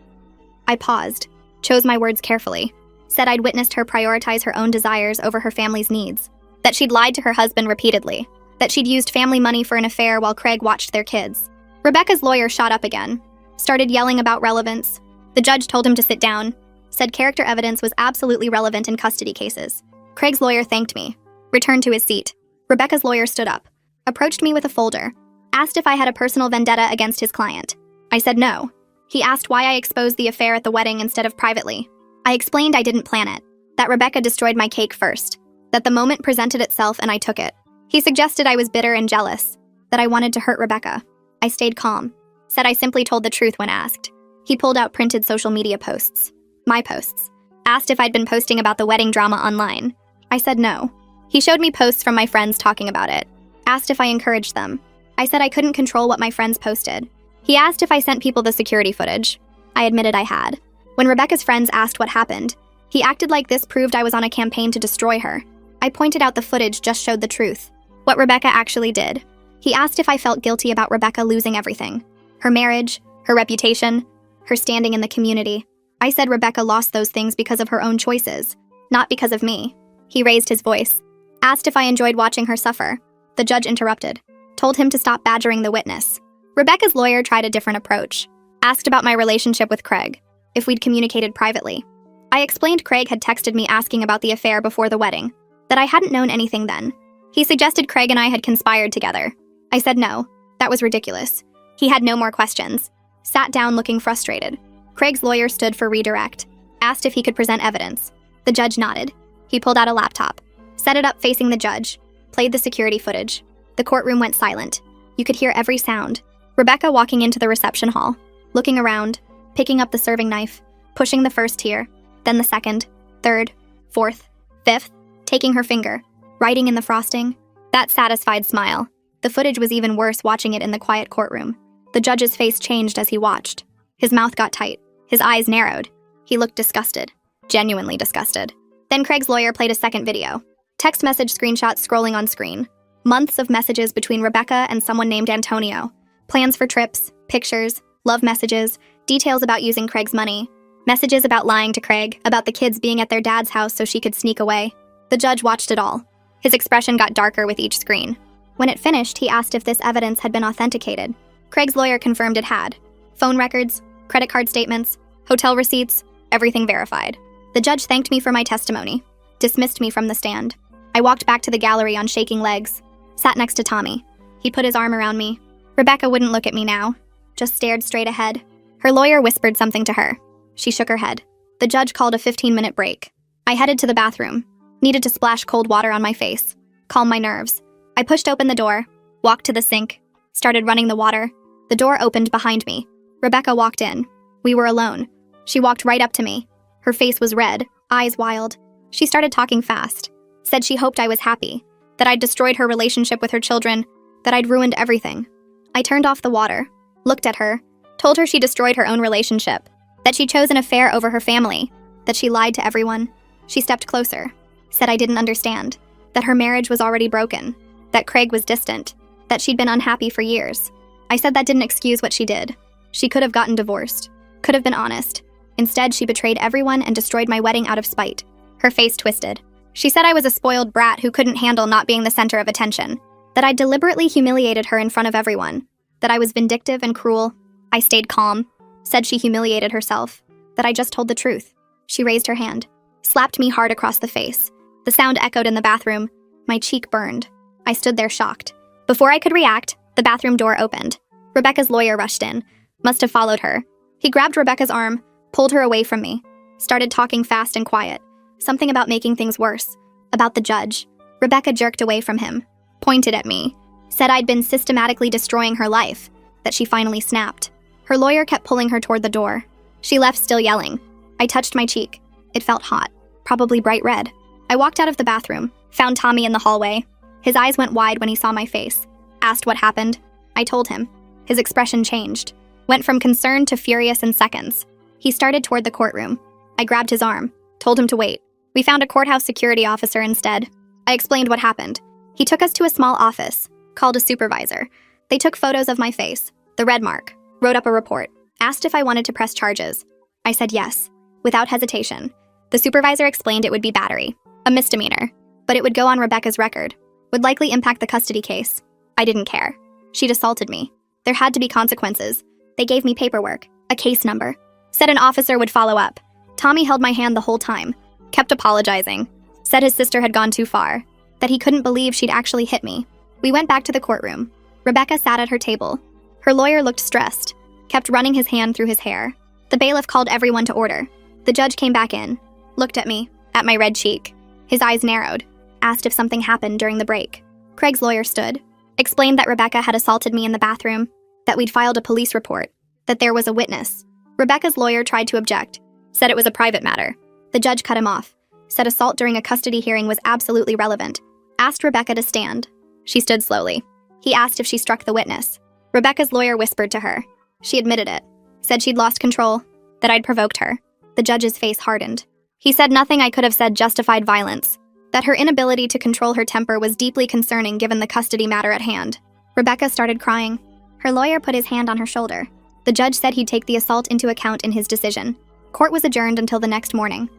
I paused, chose my words carefully, said I'd witnessed her prioritize her own desires over her family's needs, that she'd lied to her husband repeatedly, that she'd used family money for an affair while Craig watched their kids. Rebecca's lawyer shot up again, started yelling about relevance. The judge told him to sit down, said character evidence was absolutely relevant in custody cases. Craig's lawyer thanked me, returned to his seat. Rebecca's lawyer stood up, approached me with a folder, asked if I had a personal vendetta against his client. I said no. He asked why I exposed the affair at the wedding instead of privately. I explained I didn't plan it, that Rebecca destroyed my cake first, that the moment presented itself and I took it. He suggested I was bitter and jealous, that I wanted to hurt Rebecca. I stayed calm, said I simply told the truth when asked. He pulled out printed social media posts, my posts, asked if I'd been posting about the wedding drama online. I said no. He showed me posts from my friends talking about it, asked if I encouraged them. I said I couldn't control what my friends posted. He asked if I sent people the security footage. I admitted I had. When Rebecca's friends asked what happened, he acted like this proved I was on a campaign to destroy her. I pointed out the footage just showed the truth, what Rebecca actually did. He asked if I felt guilty about Rebecca losing everything, her marriage, her reputation, her standing in the community. I said Rebecca lost those things because of her own choices, not because of me. He raised his voice, asked if I enjoyed watching her suffer. The judge interrupted, told him to stop badgering the witness. Rebecca's lawyer tried a different approach, asked about my relationship with Craig, if we'd communicated privately. I explained Craig had texted me asking about the affair before the wedding, that I hadn't known anything then. He suggested Craig and I had conspired together. I said no, that was ridiculous. He had no more questions, sat down looking frustrated. Craig's lawyer stood for redirect, asked if he could present evidence. The judge nodded. He pulled out a laptop, set it up facing the judge, played the security footage. The courtroom went silent. You could hear every sound. Rebecca walking into the reception hall, looking around, picking up the serving knife, pushing the first tier, then the second, third, fourth, fifth, taking her finger, writing in the frosting. That satisfied smile. The footage was even worse watching it in the quiet courtroom. The judge's face changed as he watched. His mouth got tight. His eyes narrowed. He looked disgusted. Genuinely disgusted. Then Craig's lawyer played a second video. Text message screenshots scrolling on screen. Months of messages between Rebecca and someone named Antonio. Plans for trips, pictures, love messages, details about using Craig's money. Messages about lying to Craig, about the kids being at their dad's house so she could sneak away. The judge watched it all. His expression got darker with each screen. When it finished, he asked if this evidence had been authenticated. Craig's lawyer confirmed it had. Phone records, credit card statements, hotel receipts, everything verified. The judge thanked me for my testimony, dismissed me from the stand. I walked back to the gallery on shaking legs, sat next to Tommy. He put his arm around me. Rebecca wouldn't look at me now, just stared straight ahead. Her lawyer whispered something to her. She shook her head. The judge called a 15-minute break. I headed to the bathroom. Needed to splash cold water on my face, calm my nerves. I pushed open the door, walked to the sink, started running the water. The door opened behind me. Rebecca walked in. We were alone. She walked right up to me. Her face was red, eyes wild. She started talking fast. Said she hoped I was happy, that I'd destroyed her relationship with her children, that I'd ruined everything. I turned off the water, looked at her, told her she destroyed her own relationship, that she chose an affair over her family, that she lied to everyone. She stepped closer, said I didn't understand, that her marriage was already broken, that Craig was distant, that she'd been unhappy for years. I said that didn't excuse what she did. She could have gotten divorced, could have been honest. Instead, she betrayed everyone and destroyed my wedding out of spite. Her face twisted. She said I was a spoiled brat who couldn't handle not being the center of attention, that I deliberately humiliated her in front of everyone, that I was vindictive and cruel. I stayed calm, said she humiliated herself, that I just told the truth. She raised her hand, slapped me hard across the face. The sound echoed in the bathroom. My cheek burned. I stood there shocked. Before I could react, the bathroom door opened. Rebecca's lawyer rushed in, must have followed her. He grabbed Rebecca's arm, pulled her away from me, started talking fast and quiet. Something about making things worse, about the judge. Rebecca jerked away from him, pointed at me, said I'd been systematically destroying her life, that she finally snapped. Her lawyer kept pulling her toward the door. She left still yelling. I touched my cheek. It felt hot, probably bright red. I walked out of the bathroom, found Tommy in the hallway. His eyes went wide when he saw my face, asked what happened. I told him. His expression changed, went from concern to furious in seconds. He started toward the courtroom. I grabbed his arm, told him to wait. We found a courthouse security officer instead. I explained what happened. He took us to a small office, called a supervisor. They took photos of my face, the red mark, wrote up a report, asked if I wanted to press charges. I said yes, without hesitation. The supervisor explained it would be battery, a misdemeanor, but it would go on Rebecca's record, would likely impact the custody case. I didn't care. She'd assaulted me. There had to be consequences. They gave me paperwork, a case number, said an officer would follow up. Tommy held my hand the whole time, kept apologizing, said his sister had gone too far, that he couldn't believe she'd actually hit me. We went back to the courtroom. Rebecca sat at her table. Her lawyer looked stressed, kept running his hand through his hair. The bailiff called everyone to order. The judge came back in, looked at me, at my red cheek. His eyes narrowed, asked if something happened during the break. Craig's lawyer stood, explained that Rebecca had assaulted me in the bathroom, that we'd filed a police report, that there was a witness. Rebecca's lawyer tried to object, said it was a private matter. The judge cut him off, said assault during a custody hearing was absolutely relevant, asked Rebecca to stand. She stood slowly. He asked if she struck the witness. Rebecca's lawyer whispered to her. She admitted it, said she'd lost control, that I'd provoked her. The judge's face hardened. He said nothing I could have said justified violence, that her inability to control her temper was deeply concerning given the custody matter at hand. Rebecca started crying. Her lawyer put his hand on her shoulder. The judge said he'd take the assault into account in his decision. Court was adjourned until the next morning.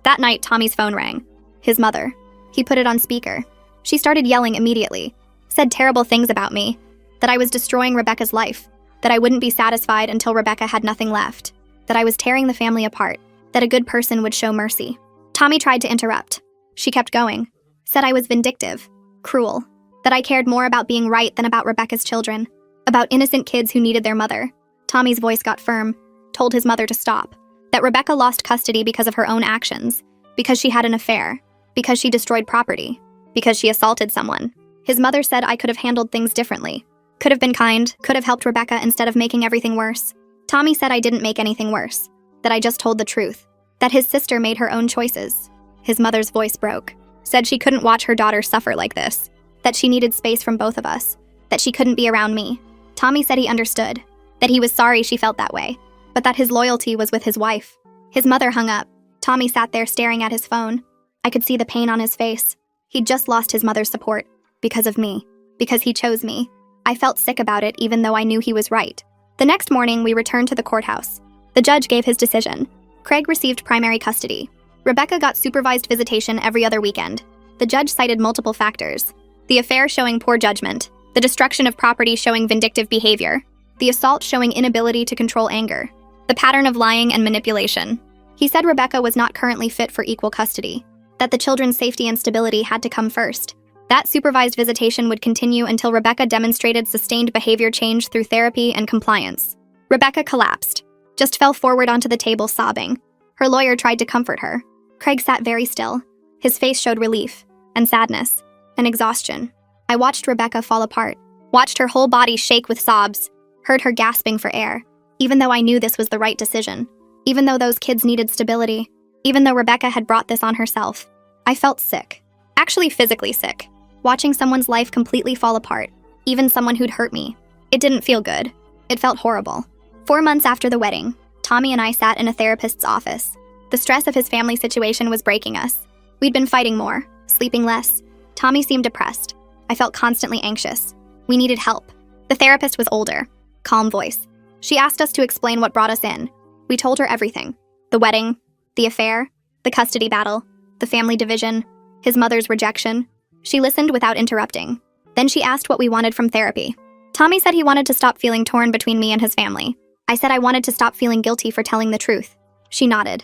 That night, Tommy's phone rang. His mother. He put it on speaker. She started yelling immediately, said terrible things about me, that I was destroying Rebecca's life, that I wouldn't be satisfied until Rebecca had nothing left, that I was tearing the family apart, that a good person would show mercy. Tommy tried to interrupt. She kept going, said I was vindictive, cruel, that I cared more about being right than about Rebecca's children, about innocent kids who needed their mother. Tommy's voice got firm, told his mother to stop, that Rebecca lost custody because of her own actions, because she had an affair, because she destroyed property, because she assaulted someone. His mother said I could have handled things differently, could have been kind, could have helped Rebecca instead of making everything worse. Tommy said I didn't make anything worse, that I just told the truth, that his sister made her own choices. His mother's voice broke. Said she couldn't watch her daughter suffer like this, that she needed space from both of us, that she couldn't be around me. Tommy said he understood, that he was sorry she felt that way, but that his loyalty was with his wife. His mother hung up. Tommy sat there staring at his phone. I could see the pain on his face. He'd just lost his mother's support, because of me, because he chose me. I felt sick about it even though I knew he was right. The next morning, we returned to the courthouse. The judge gave his decision. Craig received primary custody. Rebecca got supervised visitation every other weekend. The judge cited multiple factors: the affair showing poor judgment, the destruction of property showing vindictive behavior, the assault showing inability to control anger, the pattern of lying and manipulation. He said Rebecca was not currently fit for equal custody, that the children's safety and stability had to come first. That supervised visitation would continue until Rebecca demonstrated sustained behavior change through therapy and compliance. Rebecca collapsed, just fell forward onto the table sobbing. Her lawyer tried to comfort her. Craig sat very still. His face showed relief, and sadness, and exhaustion. I watched Rebecca fall apart, watched her whole body shake with sobs, heard her gasping for air, even though I knew this was the right decision. Even though those kids needed stability, even though Rebecca had brought this on herself. I felt sick. Actually physically sick. Watching someone's life completely fall apart, even someone who'd hurt me. It didn't feel good. It felt horrible. 4 months after the wedding, Tommy and I sat in a therapist's office. The stress of his family situation was breaking us. We'd been fighting more, sleeping less. Tommy seemed depressed. I felt constantly anxious. We needed help. The therapist was older, calm voice. She asked us to explain what brought us in. We told her everything. The wedding, the affair, the custody battle, the family division, his mother's rejection. She listened without interrupting. Then she asked what we wanted from therapy. Tommy said he wanted to stop feeling torn between me and his family. I said I wanted to stop feeling guilty for telling the truth. She nodded.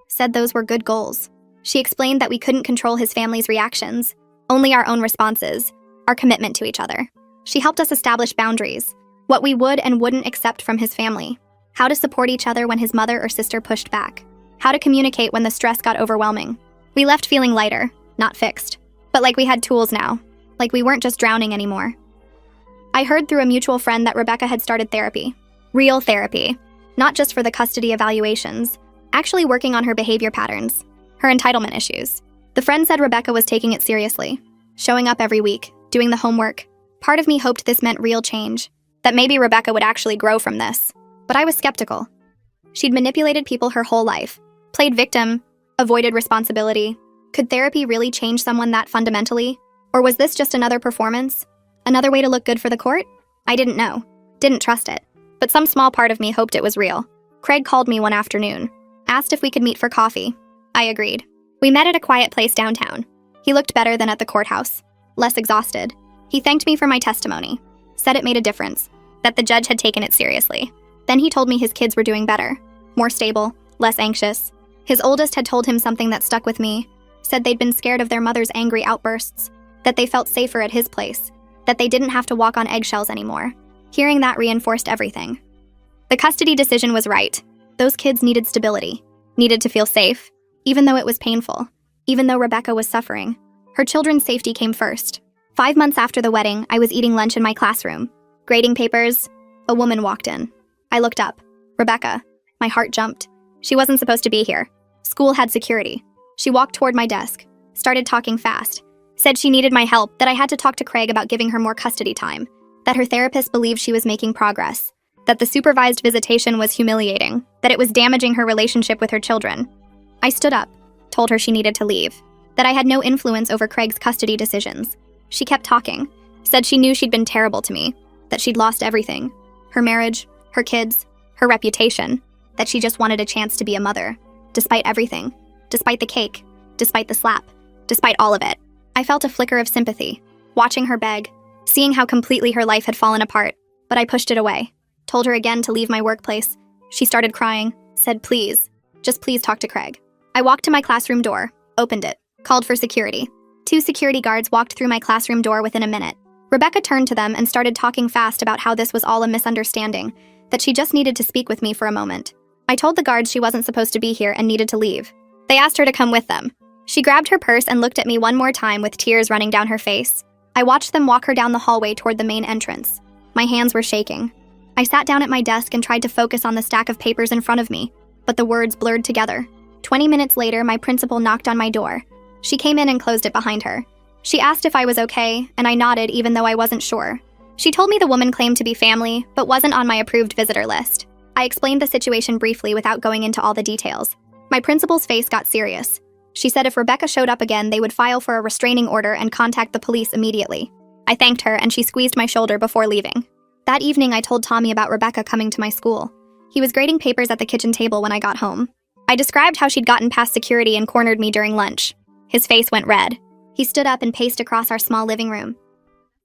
Said those were good goals. She explained that we couldn't control his family's reactions, only our own responses, our commitment to each other. She helped us establish boundaries, what we would and wouldn't accept from his family, how to support each other when his mother or sister pushed back, how to communicate when the stress got overwhelming. We left feeling lighter, not fixed, but like we had tools now, like we weren't just drowning anymore. I heard through a mutual friend that Rebecca had started therapy. Real therapy. Not just for the custody evaluations, actually working on her behavior patterns, her entitlement issues. The friend said Rebecca was taking it seriously, showing up every week, doing the homework. Part of me hoped this meant real change, that maybe Rebecca would actually grow from this. But I was skeptical. She'd manipulated people her whole life, played victim, avoided responsibility. Could therapy really change someone that fundamentally? Or was this just another performance? Another way to look good for the court? I didn't know. Didn't trust it. But some small part of me hoped it was real. Craig called me one afternoon, asked if we could meet for coffee. I agreed. We met at a quiet place downtown. He looked better than at the courthouse, less exhausted. He thanked me for my testimony, said it made a difference, that the judge had taken it seriously. Then he told me his kids were doing better, more stable, less anxious. His oldest had told him something that stuck with me, said they'd been scared of their mother's angry outbursts, that they felt safer at his place, that they didn't have to walk on eggshells anymore. Hearing that reinforced everything. The custody decision was right. Those kids needed stability, needed to feel safe, even though it was painful, even though Rebecca was suffering. Her children's safety came first. 5 months after the wedding, I was eating lunch in my classroom, grading papers. A woman walked in. I looked up. Rebecca. My heart jumped. She wasn't supposed to be here. School had security. She walked toward my desk, started talking fast, said she needed my help, that I had to talk to Craig about giving her more custody time, that her therapist believed she was making progress, that the supervised visitation was humiliating, that it was damaging her relationship with her children. I stood up, told her she needed to leave, that I had no influence over Craig's custody decisions. She kept talking, said she knew she'd been terrible to me, that she'd lost everything, her marriage, her kids, her reputation, that she just wanted a chance to be a mother, despite everything, despite the cake, despite the slap, despite all of it. I felt a flicker of sympathy, watching her beg, seeing how completely her life had fallen apart, but I pushed it away, told her again to leave my workplace. She started crying, said please, just please talk to Craig. I walked to my classroom door, opened it, called for security. 2 security guards walked through my classroom door within a minute. Rebecca turned to them and started talking fast about how this was all a misunderstanding, that she just needed to speak with me for a moment. I told the guards she wasn't supposed to be here and needed to leave. They asked her to come with them. She grabbed her purse and looked at me one more time with tears running down her face. I watched them walk her down the hallway toward the main entrance. My hands were shaking. I sat down at my desk and tried to focus on the stack of papers in front of me, but the words blurred together. 20 minutes later, my principal knocked on my door. She came in and closed it behind her. She asked if I was okay, and I nodded even though I wasn't sure. She told me the woman claimed to be family, but wasn't on my approved visitor list. I explained the situation briefly without going into all the details. My principal's face got serious. She said if Rebecca showed up again, they would file for a restraining order and contact the police immediately. I thanked her, and she squeezed my shoulder before leaving. That evening, I told Tommy about Rebecca coming to my school. He was grading papers at the kitchen table when I got home. I described how she'd gotten past security and cornered me during lunch. His face went red. He stood up and paced across our small living room.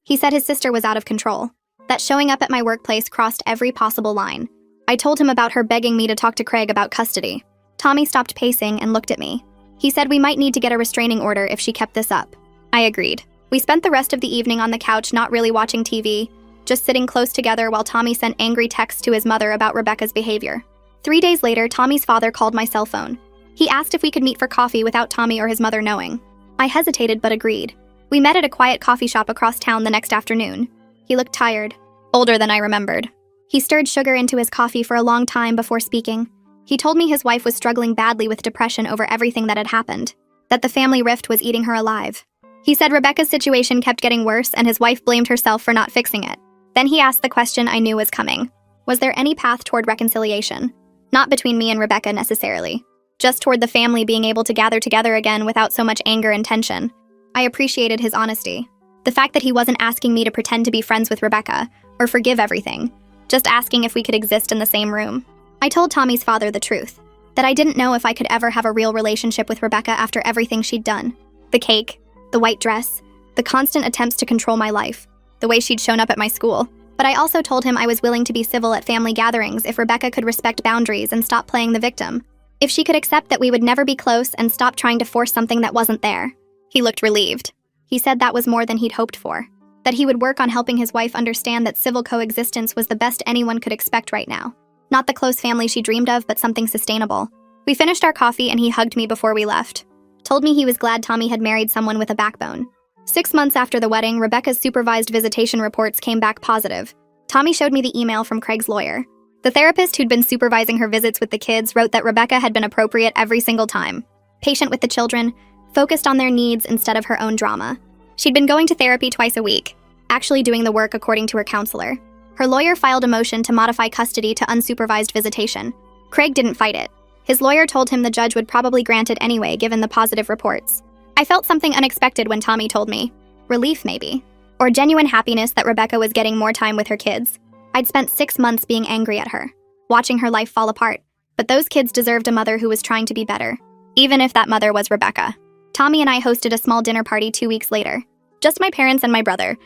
He said his sister was out of control, that showing up at my workplace crossed every possible line. I told him about her begging me to talk to Craig about custody. Tommy stopped pacing and looked at me. He said we might need to get a restraining order if she kept this up. I agreed. We spent the rest of the evening on the couch not really watching TV, just sitting close together while Tommy sent angry texts to his mother about Rebecca's behavior. 3 days later, Tommy's father called my cell phone. He asked if we could meet for coffee without Tommy or his mother knowing. I hesitated but agreed. We met at a quiet coffee shop across town the next afternoon. He looked tired, older than I remembered. He stirred sugar into his coffee for a long time before speaking. He told me his wife was struggling badly with depression over everything that had happened, that the family rift was eating her alive. He said Rebecca's situation kept getting worse and his wife blamed herself for not fixing it. Then he asked the question I knew was coming. Was there any path toward reconciliation? Not between me and Rebecca necessarily, just toward the family being able to gather together again without so much anger and tension. I appreciated his honesty. The fact that he wasn't asking me to pretend to be friends with Rebecca or forgive everything, just asking if we could exist in the same room. I told Tommy's father the truth, that I didn't know if I could ever have a real relationship with Rebecca after everything she'd done. The cake, the white dress, the constant attempts to control my life, the way she'd shown up at my school. But I also told him I was willing to be civil at family gatherings if Rebecca could respect boundaries and stop playing the victim. If she could accept that we would never be close and stop trying to force something that wasn't there. He looked relieved. He said that was more than he'd hoped for. That he would work on helping his wife understand that civil coexistence was the best anyone could expect right now. Not the close family she dreamed of, but something sustainable. We finished our coffee and he hugged me before we left. Told me he was glad Tommy had married someone with a backbone. 6 months after the wedding, Rebecca's supervised visitation reports came back positive. Tommy showed me the email from Craig's lawyer. The therapist who'd been supervising her visits with the kids wrote that Rebecca had been appropriate every single time. Patient with the children, focused on their needs instead of her own drama. She'd been going to therapy twice a week, actually doing the work according to her counselor. Her lawyer filed a motion to modify custody to unsupervised visitation. Craig didn't fight it. His lawyer told him the judge would probably grant it anyway given the positive reports. I felt something unexpected when Tommy told me. Relief, maybe. Or genuine happiness that Rebecca was getting more time with her kids. I'd spent 6 months being angry at her, watching her life fall apart. But those kids deserved a mother who was trying to be better, even if that mother was Rebecca. Tommy and I hosted a small dinner party 2 weeks later. Just my parents and my brother.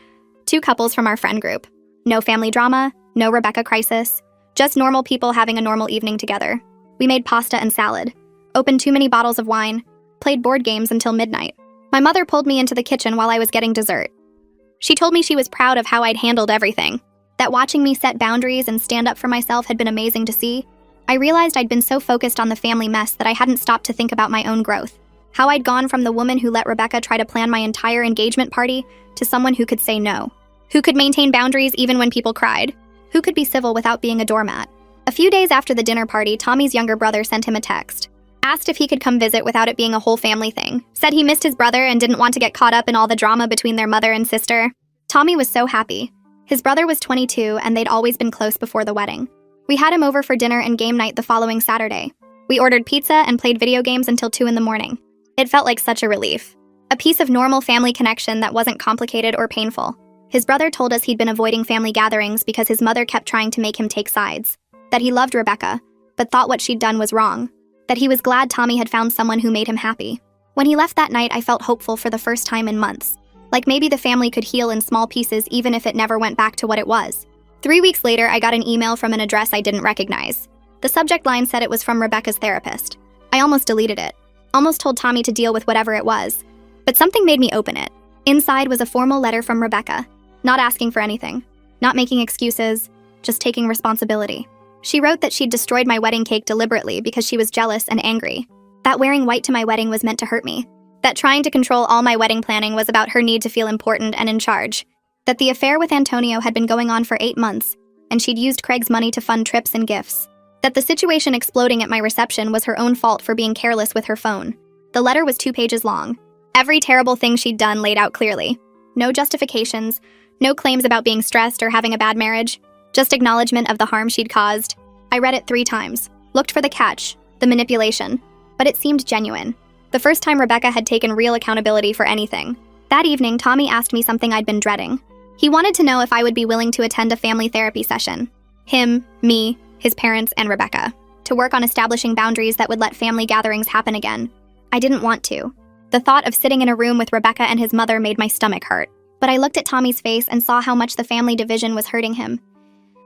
2 couples from our friend group. No family drama, no Rebecca crisis. Just normal people having a normal evening together. We made pasta and salad, opened too many bottles of wine, played board games until midnight. My mother pulled me into the kitchen while I was getting dessert. She told me she was proud of how I'd handled everything, that watching me set boundaries and stand up for myself had been amazing to see. I realized I'd been so focused on the family mess that I hadn't stopped to think about my own growth. How I'd gone from the woman who let Rebecca try to plan my entire engagement party to someone who could say no, who could maintain boundaries even when people cried, who could be civil without being a doormat. A few days after the dinner party, Tommy's younger brother sent him a text. Asked if he could come visit without it being a whole family thing. Said he missed his brother and didn't want to get caught up in all the drama between their mother and sister. Tommy was so happy. His brother was 22 and they'd always been close before the wedding. We had him over for dinner and game night the following Saturday. We ordered pizza and played video games until 2 in the morning. It felt like such a relief. A piece of normal family connection that wasn't complicated or painful. His brother told us he'd been avoiding family gatherings because his mother kept trying to make him take sides. That he loved Rebecca, but thought what she'd done was wrong. That he was glad Tommy had found someone who made him happy. When he left that night, I felt hopeful for the first time in months. Like maybe the family could heal in small pieces even if it never went back to what it was. 3 weeks later, I got an email from an address I didn't recognize. The subject line said it was from Rebecca's therapist. I almost deleted it. Almost told Tommy to deal with whatever it was. But something made me open it. Inside was a formal letter from Rebecca. Not asking for anything. Not making excuses. Just taking responsibility. She wrote that she'd destroyed my wedding cake deliberately because she was jealous and angry. That wearing white to my wedding was meant to hurt me. That trying to control all my wedding planning was about her need to feel important and in charge. That the affair with Antonio had been going on for 8 months, and she'd used Craig's money to fund trips and gifts. That the situation exploding at my reception was her own fault for being careless with her phone. The letter was 2 pages long. Every terrible thing she'd done laid out clearly. No justifications, no claims about being stressed or having a bad marriage, just acknowledgement of the harm she'd caused. I read it 3 times, looked for the catch, the manipulation, but it seemed genuine. The first time Rebecca had taken real accountability for anything. That evening, Tommy asked me something I'd been dreading. He wanted to know if I would be willing to attend a family therapy session. Him, me, his parents, and Rebecca. To work on establishing boundaries that would let family gatherings happen again. I didn't want to. The thought of sitting in a room with Rebecca and his mother made my stomach hurt. But I looked at Tommy's face and saw how much the family division was hurting him.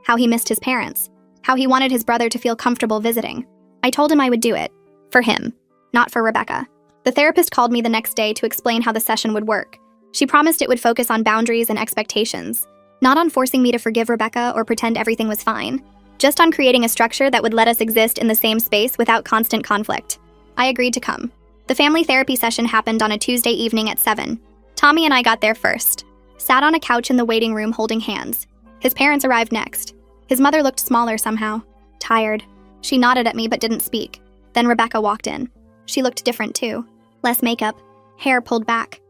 How he missed his parents. How he wanted his brother to feel comfortable visiting. I told him I would do it. For him. Not for Rebecca. The therapist called me the next day to explain how the session would work. She promised it would focus on boundaries and expectations. Not on forcing me to forgive Rebecca or pretend everything was fine. Just on creating a structure that would let us exist in the same space without constant conflict. I agreed to come. The family therapy session happened on a Tuesday evening at 7. Tommy and I got there first. Sat on a couch in the waiting room holding hands. His parents arrived next. His mother looked smaller somehow. Tired. She nodded at me but didn't speak. Then Rebecca walked in. She looked different too. Less makeup. Hair pulled back.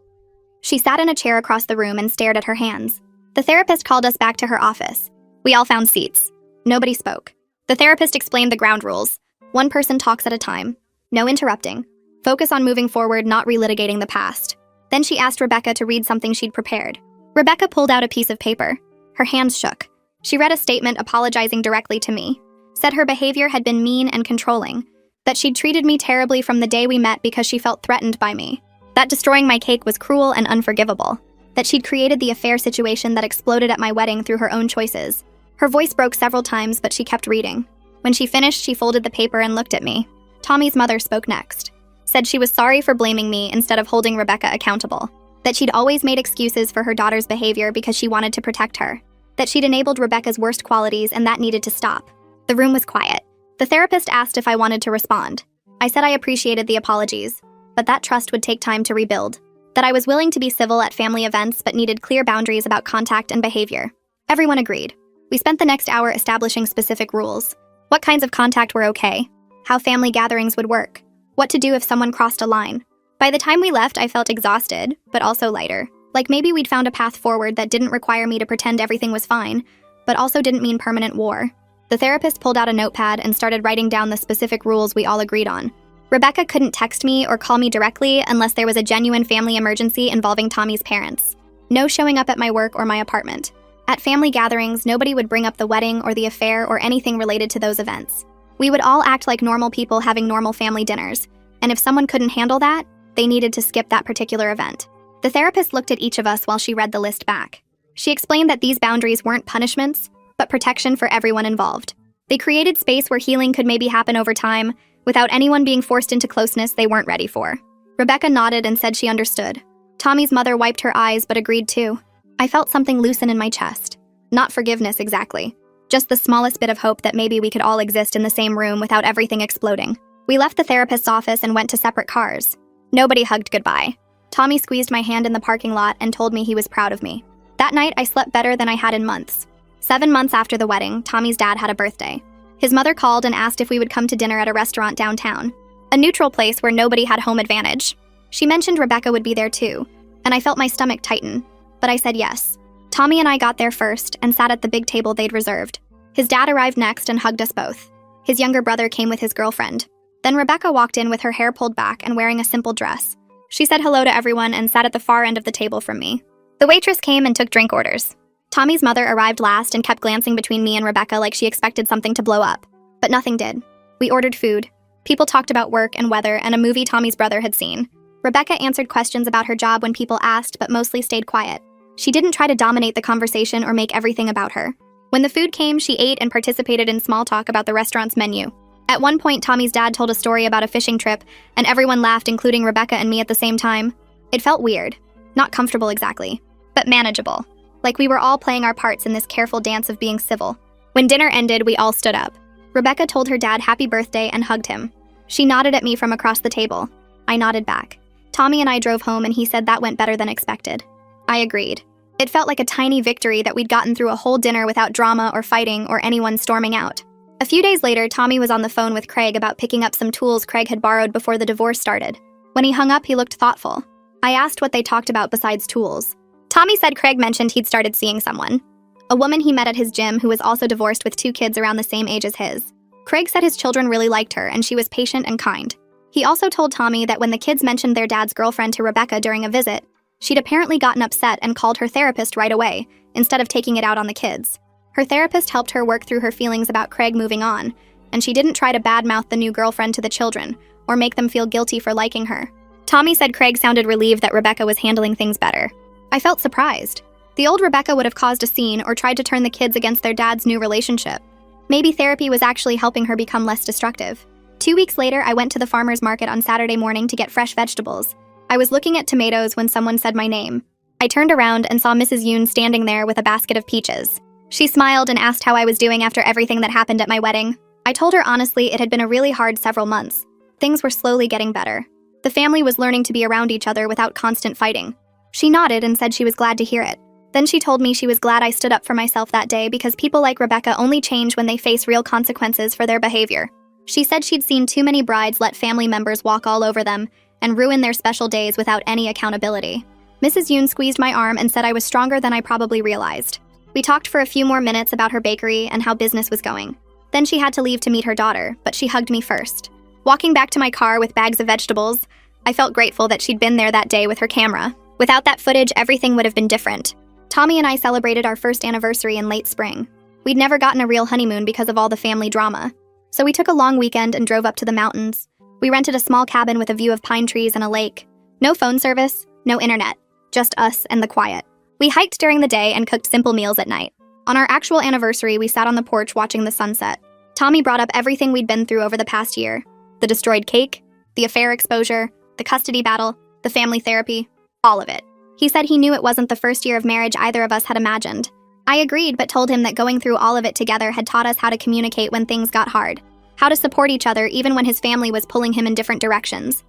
She sat in a chair across the room and stared at her hands. The therapist called us back to her office. We all found seats. Nobody spoke. The therapist explained the ground rules. 1 person talks at a time. No interrupting. Focus on moving forward, not relitigating the past. Then she asked Rebecca to read something she'd prepared. Rebecca pulled out a piece of paper. Her hands shook. She read a statement apologizing directly to me. Said her behavior had been mean and controlling. That she'd treated me terribly from the day we met because she felt threatened by me. That destroying my cake was cruel and unforgivable. That she'd created the affair situation that exploded at my wedding through her own choices. Her voice broke several times, but she kept reading. When she finished, she folded the paper and looked at me. Tommy's mother spoke next. Said she was sorry for blaming me instead of holding Rebecca accountable. That she'd always made excuses for her daughter's behavior because she wanted to protect her. That she'd enabled Rebecca's worst qualities and that needed to stop. The room was quiet. The therapist asked if I wanted to respond. I said I appreciated the apologies, but that trust would take time to rebuild. That I was willing to be civil at family events but needed clear boundaries about contact and behavior. Everyone agreed. We spent the next hour establishing specific rules. What kinds of contact were okay. How family gatherings would work. What to do if someone crossed a line. By the time we left, I felt exhausted, but also lighter. Like maybe we'd found a path forward that didn't require me to pretend everything was fine, but also didn't mean permanent war. The therapist pulled out a notepad and started writing down the specific rules we all agreed on. Rebecca couldn't text me or call me directly unless there was a genuine family emergency involving Tommy's parents. No showing up at my work or my apartment. At family gatherings, nobody would bring up the wedding or the affair or anything related to those events. We would all act like normal people having normal family dinners, and if someone couldn't handle that, they needed to skip that particular event. The therapist looked at each of us while she read the list back. She explained that these boundaries weren't punishments, but protection for everyone involved. They created space where healing could maybe happen over time, without anyone being forced into closeness they weren't ready for. Rebecca nodded and said she understood. Tommy's mother wiped her eyes but agreed too. I felt something loosen in my chest. Not forgiveness exactly. Just the smallest bit of hope that maybe we could all exist in the same room without everything exploding. We left the therapist's office and went to separate cars. Nobody hugged goodbye. Tommy squeezed my hand in the parking lot and told me he was proud of me. That night, I slept better than I had in months. 7 months after the wedding, Tommy's dad had a birthday. His mother called and asked if we would come to dinner at a restaurant downtown. A neutral place where nobody had home advantage. She mentioned Rebecca would be there too, and I felt my stomach tighten. But I said yes. Tommy and I got there first and sat at the big table they'd reserved. His dad arrived next and hugged us both. His younger brother came with his girlfriend. Then Rebecca walked in with her hair pulled back and wearing a simple dress. She said hello to everyone and sat at the far end of the table from me. The waitress came and took drink orders. Tommy's mother arrived last and kept glancing between me and Rebecca like she expected something to blow up. But nothing did. We ordered food. People talked about work and weather and a movie Tommy's brother had seen. Rebecca answered questions about her job when people asked, but mostly stayed quiet. She didn't try to dominate the conversation or make everything about her. When the food came, she ate and participated in small talk about the restaurant's menu. At one point, Tommy's dad told a story about a fishing trip, and everyone laughed, including Rebecca and me at the same time. It felt weird. Not comfortable exactly, but manageable. Like we were all playing our parts in this careful dance of being civil. When dinner ended, we all stood up. Rebecca told her dad happy birthday and hugged him. She nodded at me from across the table. I nodded back. Tommy and I drove home and he said that went better than expected. I agreed. It felt like a tiny victory that we'd gotten through a whole dinner without drama or fighting or anyone storming out. A few days later, Tommy was on the phone with Craig about picking up some tools Craig had borrowed before the divorce started. When he hung up, he looked thoughtful. I asked what they talked about besides tools. Tommy said Craig mentioned he'd started seeing someone, a woman he met at his gym who was also divorced with 2 kids around the same age as his. Craig said his children really liked her and she was patient and kind. He also told Tommy that when the kids mentioned their dad's girlfriend to Rebecca during a visit, she'd apparently gotten upset and called her therapist right away, instead of taking it out on the kids. Her therapist helped her work through her feelings about Craig moving on, and she didn't try to badmouth the new girlfriend to the children or make them feel guilty for liking her. Tommy said Craig sounded relieved that Rebecca was handling things better. I felt surprised. The old Rebecca would have caused a scene or tried to turn the kids against their dad's new relationship. Maybe therapy was actually helping her become less destructive. 2 weeks later, I went to the farmer's market on Saturday morning to get fresh vegetables. I was looking at tomatoes when someone said my name. I turned around and saw Mrs. Yoon standing there with a basket of peaches. She smiled and asked how I was doing after everything that happened at my wedding. I told her honestly it had been a really hard several months. Things were slowly getting better. The family was learning to be around each other without constant fighting. She nodded and said she was glad to hear it. Then she told me she was glad I stood up for myself that day because people like Rebecca only change when they face real consequences for their behavior. She said she'd seen too many brides let family members walk all over them and ruin their special days without any accountability. Mrs. Yoon squeezed my arm and said I was stronger than I probably realized. We talked for a few more minutes about her bakery and how business was going. Then she had to leave to meet her daughter, but she hugged me first. Walking back to my car with bags of vegetables, I felt grateful that she'd been there that day with her camera. Without that footage, everything would have been different. Tommy and I celebrated our first anniversary in late spring. We'd never gotten a real honeymoon because of all the family drama. So we took a long weekend and drove up to the mountains. We rented a small cabin with a view of pine trees and a lake. No phone service, no internet, just us and the quiet. We hiked during the day and cooked simple meals at night. On our actual anniversary, we sat on the porch watching the sunset. Tommy brought up everything we'd been through over the past year. The destroyed cake, the affair exposure, the custody battle, the family therapy, all of it. He said he knew it wasn't the first year of marriage either of us had imagined. I agreed, but told him that going through all of it together had taught us how to communicate when things got hard, how to support each other even when his family was pulling him in different directions,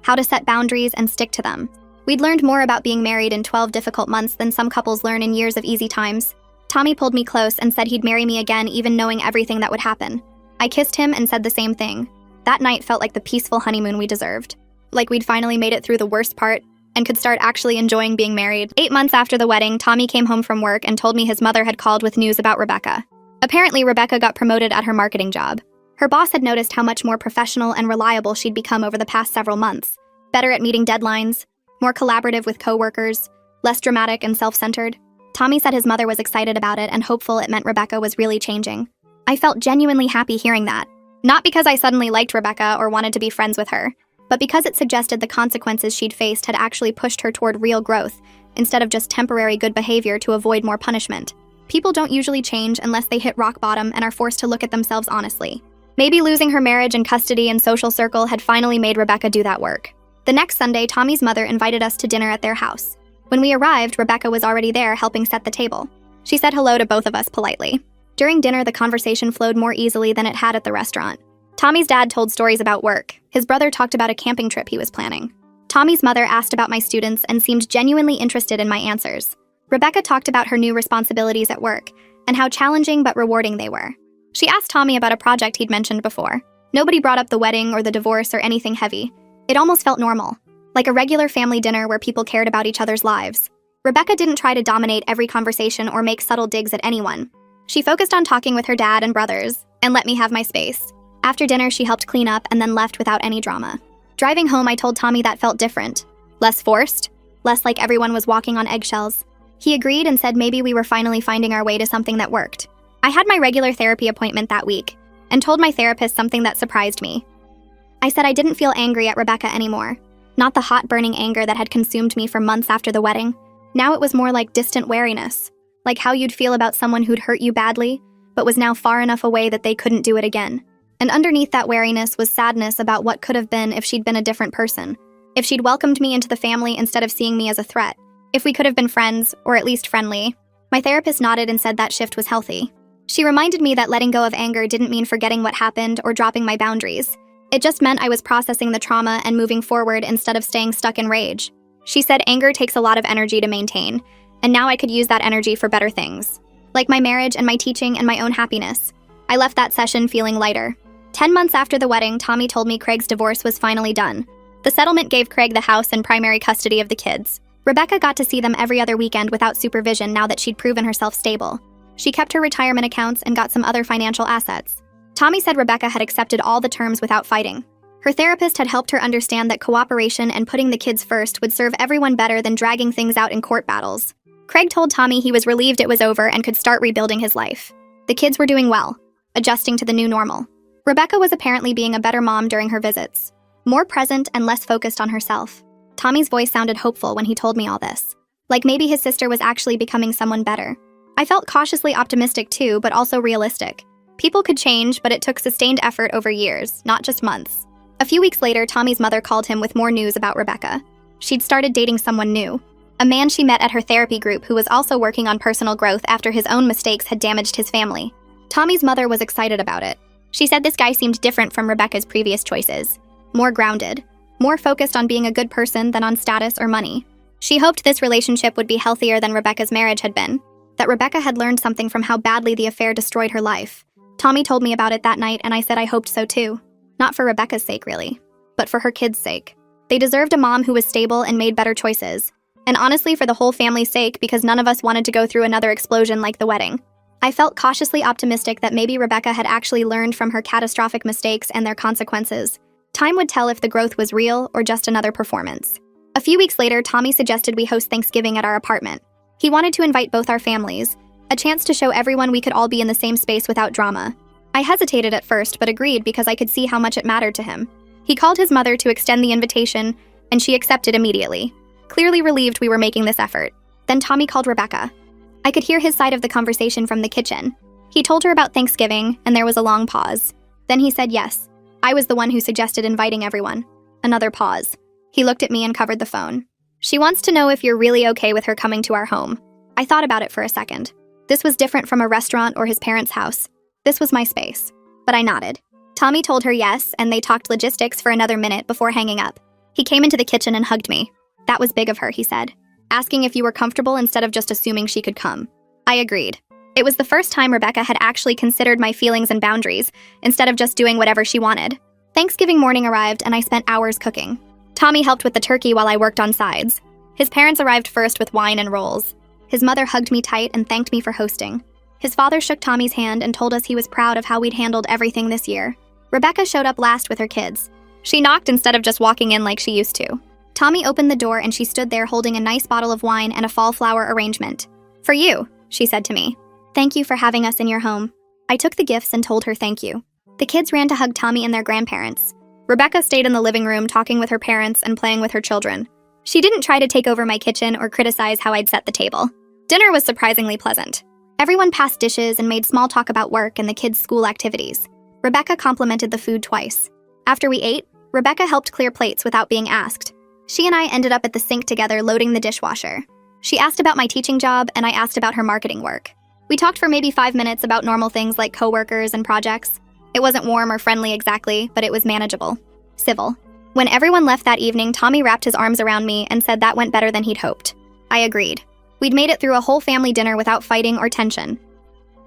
how to set boundaries and stick to them. We'd learned more about being married in 12 difficult months than some couples learn in years of easy times. Tommy pulled me close and said he'd marry me again even knowing everything that would happen. I kissed him and said the same thing. That night felt like the peaceful honeymoon we deserved. Like we'd finally made it through the worst part and could start actually enjoying being married. 8 months after the wedding, Tommy came home from work and told me his mother had called with news about Rebecca. Apparently, Rebecca got promoted at her marketing job. Her boss had noticed how much more professional and reliable she'd become over the past several months. Better at meeting deadlines, more collaborative with coworkers, less dramatic and self-centered. Tommy said his mother was excited about it and hopeful it meant Rebecca was really changing. I felt genuinely happy hearing that. Not because I suddenly liked Rebecca or wanted to be friends with her, but because it suggested the consequences she'd faced had actually pushed her toward real growth, instead of just temporary good behavior to avoid more punishment. People don't usually change unless they hit rock bottom and are forced to look at themselves honestly. Maybe losing her marriage and custody and social circle had finally made Rebecca do that work. The next Sunday, Tommy's mother invited us to dinner at their house. When we arrived, Rebecca was already there helping set the table. She said hello to both of us politely. During dinner, the conversation flowed more easily than it had at the restaurant. Tommy's dad told stories about work. His brother talked about a camping trip he was planning. Tommy's mother asked about my students and seemed genuinely interested in my answers. Rebecca talked about her new responsibilities at work and how challenging but rewarding they were. She asked Tommy about a project he'd mentioned before. Nobody brought up the wedding or the divorce or anything heavy. It almost felt normal, like a regular family dinner where people cared about each other's lives. Rebecca didn't try to dominate every conversation or make subtle digs at anyone. She focused on talking with her dad and brothers and let me have my space. After dinner, she helped clean up and then left without any drama. Driving home, I told Tommy that felt different. Less forced, less like everyone was walking on eggshells. He agreed and said maybe we were finally finding our way to something that worked. I had my regular therapy appointment that week and told my therapist something that surprised me. I said I didn't feel angry at Rebecca anymore. Not the hot, burning anger that had consumed me for months after the wedding. Now it was more like distant wariness, like how you'd feel about someone who'd hurt you badly, but was now far enough away that they couldn't do it again. And underneath that wariness was sadness about what could have been if she'd been a different person. If she'd welcomed me into the family instead of seeing me as a threat. If we could have been friends, or at least friendly. My therapist nodded and said that shift was healthy. She reminded me that letting go of anger didn't mean forgetting what happened or dropping my boundaries. It just meant I was processing the trauma and moving forward instead of staying stuck in rage. She said anger takes a lot of energy to maintain, and now I could use that energy for better things. Like my marriage and my teaching and my own happiness. I left that session feeling lighter. 10 months after the wedding, Tommy told me Craig's divorce was finally done. The settlement gave Craig the house and primary custody of the kids. Rebecca got to see them every other weekend without supervision now that she'd proven herself stable. She kept her retirement accounts and got some other financial assets. Tommy said Rebecca had accepted all the terms without fighting. Her therapist had helped her understand that cooperation and putting the kids first would serve everyone better than dragging things out in court battles. Craig told Tommy he was relieved it was over and could start rebuilding his life. The kids were doing well, adjusting to the new normal. Rebecca was apparently being a better mom during her visits, more present and less focused on herself. Tommy's voice sounded hopeful when he told me all this, like maybe his sister was actually becoming someone better. I felt cautiously optimistic too, but also realistic. People could change, but it took sustained effort over years, not just months. A few weeks later, Tommy's mother called him with more news about Rebecca. She'd started dating someone new, a man she met at her therapy group who was also working on personal growth after his own mistakes had damaged his family. Tommy's mother was excited about it. She said this guy seemed different from Rebecca's previous choices, more grounded, more focused on being a good person than on status or money. She hoped this relationship would be healthier than Rebecca's marriage had been, that Rebecca had learned something from how badly the affair destroyed her life. Tommy told me about it that night, and I said I hoped so too. Not for Rebecca's sake, really, but for her kids' sake. They deserved a mom who was stable and made better choices. And honestly, for the whole family's sake, because none of us wanted to go through another explosion like the wedding. I felt cautiously optimistic that maybe Rebecca had actually learned from her catastrophic mistakes and their consequences. Time would tell if the growth was real or just another performance. A few weeks later, Tommy suggested we host Thanksgiving at our apartment. He wanted to invite both our families, a chance to show everyone we could all be in the same space without drama. I hesitated at first, but agreed because I could see how much it mattered to him. He called his mother to extend the invitation, and she accepted immediately, clearly relieved we were making this effort. Then Tommy called Rebecca. I could hear his side of the conversation from the kitchen. He told her about Thanksgiving, and there was a long pause. Then he said yes. I was the one who suggested inviting everyone. Another pause. He looked at me and covered the phone. She wants to know if you're really okay with her coming to our home. I thought about it for a second. This was different from a restaurant or his parents' house. This was my space. But I nodded. Tommy told her yes, and they talked logistics for another minute before hanging up. He came into the kitchen and hugged me. That was big of her, he said, asking if you were comfortable instead of just assuming she could come. I agreed. It was the first time Rebecca had actually considered my feelings and boundaries, instead of just doing whatever she wanted. Thanksgiving morning arrived, and I spent hours cooking. Tommy helped with the turkey while I worked on sides. His parents arrived first with wine and rolls. His mother hugged me tight and thanked me for hosting. His father shook Tommy's hand and told us he was proud of how we'd handled everything this year. Rebecca showed up last with her kids. She knocked instead of just walking in like she used to. Tommy opened the door and she stood there holding a nice bottle of wine and a fall flower arrangement. "For you," she said to me. "Thank you for having us in your home." I took the gifts and told her thank you. The kids ran to hug Tommy and their grandparents. Rebecca stayed in the living room talking with her parents and playing with her children. She didn't try to take over my kitchen or criticize how I'd set the table. Dinner was surprisingly pleasant. Everyone passed dishes and made small talk about work and the kids' school activities. Rebecca complimented the food twice. After we ate, Rebecca helped clear plates without being asked. She and I ended up at the sink together loading the dishwasher. She asked about my teaching job and I asked about her marketing work. We talked for maybe 5 minutes about normal things like coworkers and projects. It wasn't warm or friendly exactly, but it was manageable. Civil. When everyone left that evening, Tommy wrapped his arms around me and said that went better than he'd hoped. I agreed. We'd made it through a whole family dinner without fighting or tension.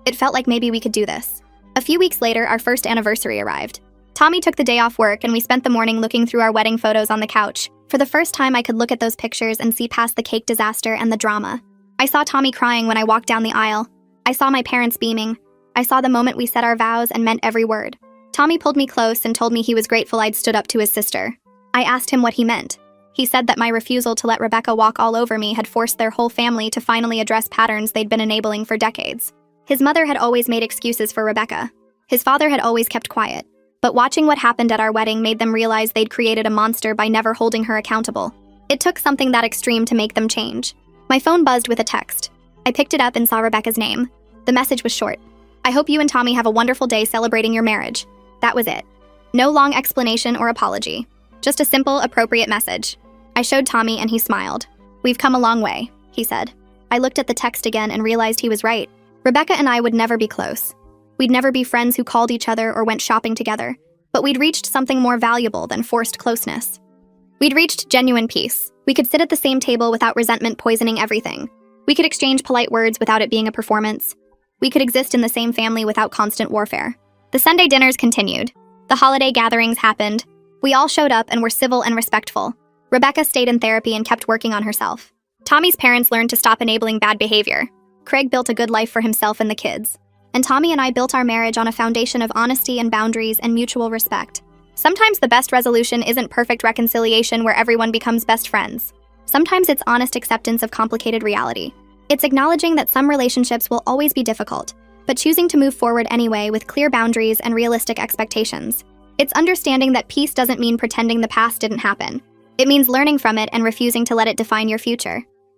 It felt like maybe we could do this. A few weeks later, our first anniversary arrived. Tommy took the day off work and we spent the morning looking through our wedding photos on the couch. For the first time, I could look at those pictures and see past the cake disaster and the drama. I saw Tommy crying when I walked down the aisle. I saw my parents beaming. I saw the moment we said our vows and meant every word. Tommy pulled me close and told me he was grateful I'd stood up to his sister. I asked him what he meant. He said that my refusal to let Rebecca walk all over me had forced their whole family to finally address patterns they'd been enabling for decades. His mother had always made excuses for Rebecca. His father had always kept quiet. But watching what happened at our wedding made them realize they'd created a monster by never holding her accountable. It took something that extreme to make them change. My phone buzzed with a text. I picked it up and saw Rebecca's name. The message was short. "I hope you and Tommy have a wonderful day celebrating your marriage." That was it. No long explanation or apology. Just a simple, appropriate message. I showed Tommy and he smiled. "We've come a long way," he said. I looked at the text again and realized he was right. Rebecca and I would never be close. We'd never be friends who called each other or went shopping together, but we'd reached something more valuable than forced closeness. We'd reached genuine peace. We could sit at the same table without resentment poisoning everything. We could exchange polite words without it being a performance. We could exist in the same family without constant warfare. The Sunday dinners continued. The holiday gatherings happened. We all showed up and were civil and respectful. Rebecca stayed in therapy and kept working on herself. Tommy's parents learned to stop enabling bad behavior. Craig built a good life for himself and the kids. And Tommy and I built our marriage on a foundation of honesty and boundaries and mutual respect. Sometimes the best resolution isn't perfect reconciliation where everyone becomes best friends. Sometimes it's honest acceptance of complicated reality. It's acknowledging that some relationships will always be difficult, but choosing to move forward anyway with clear boundaries and realistic expectations. It's understanding that peace doesn't mean pretending the past didn't happen. It means learning from it and refusing to let it define your future.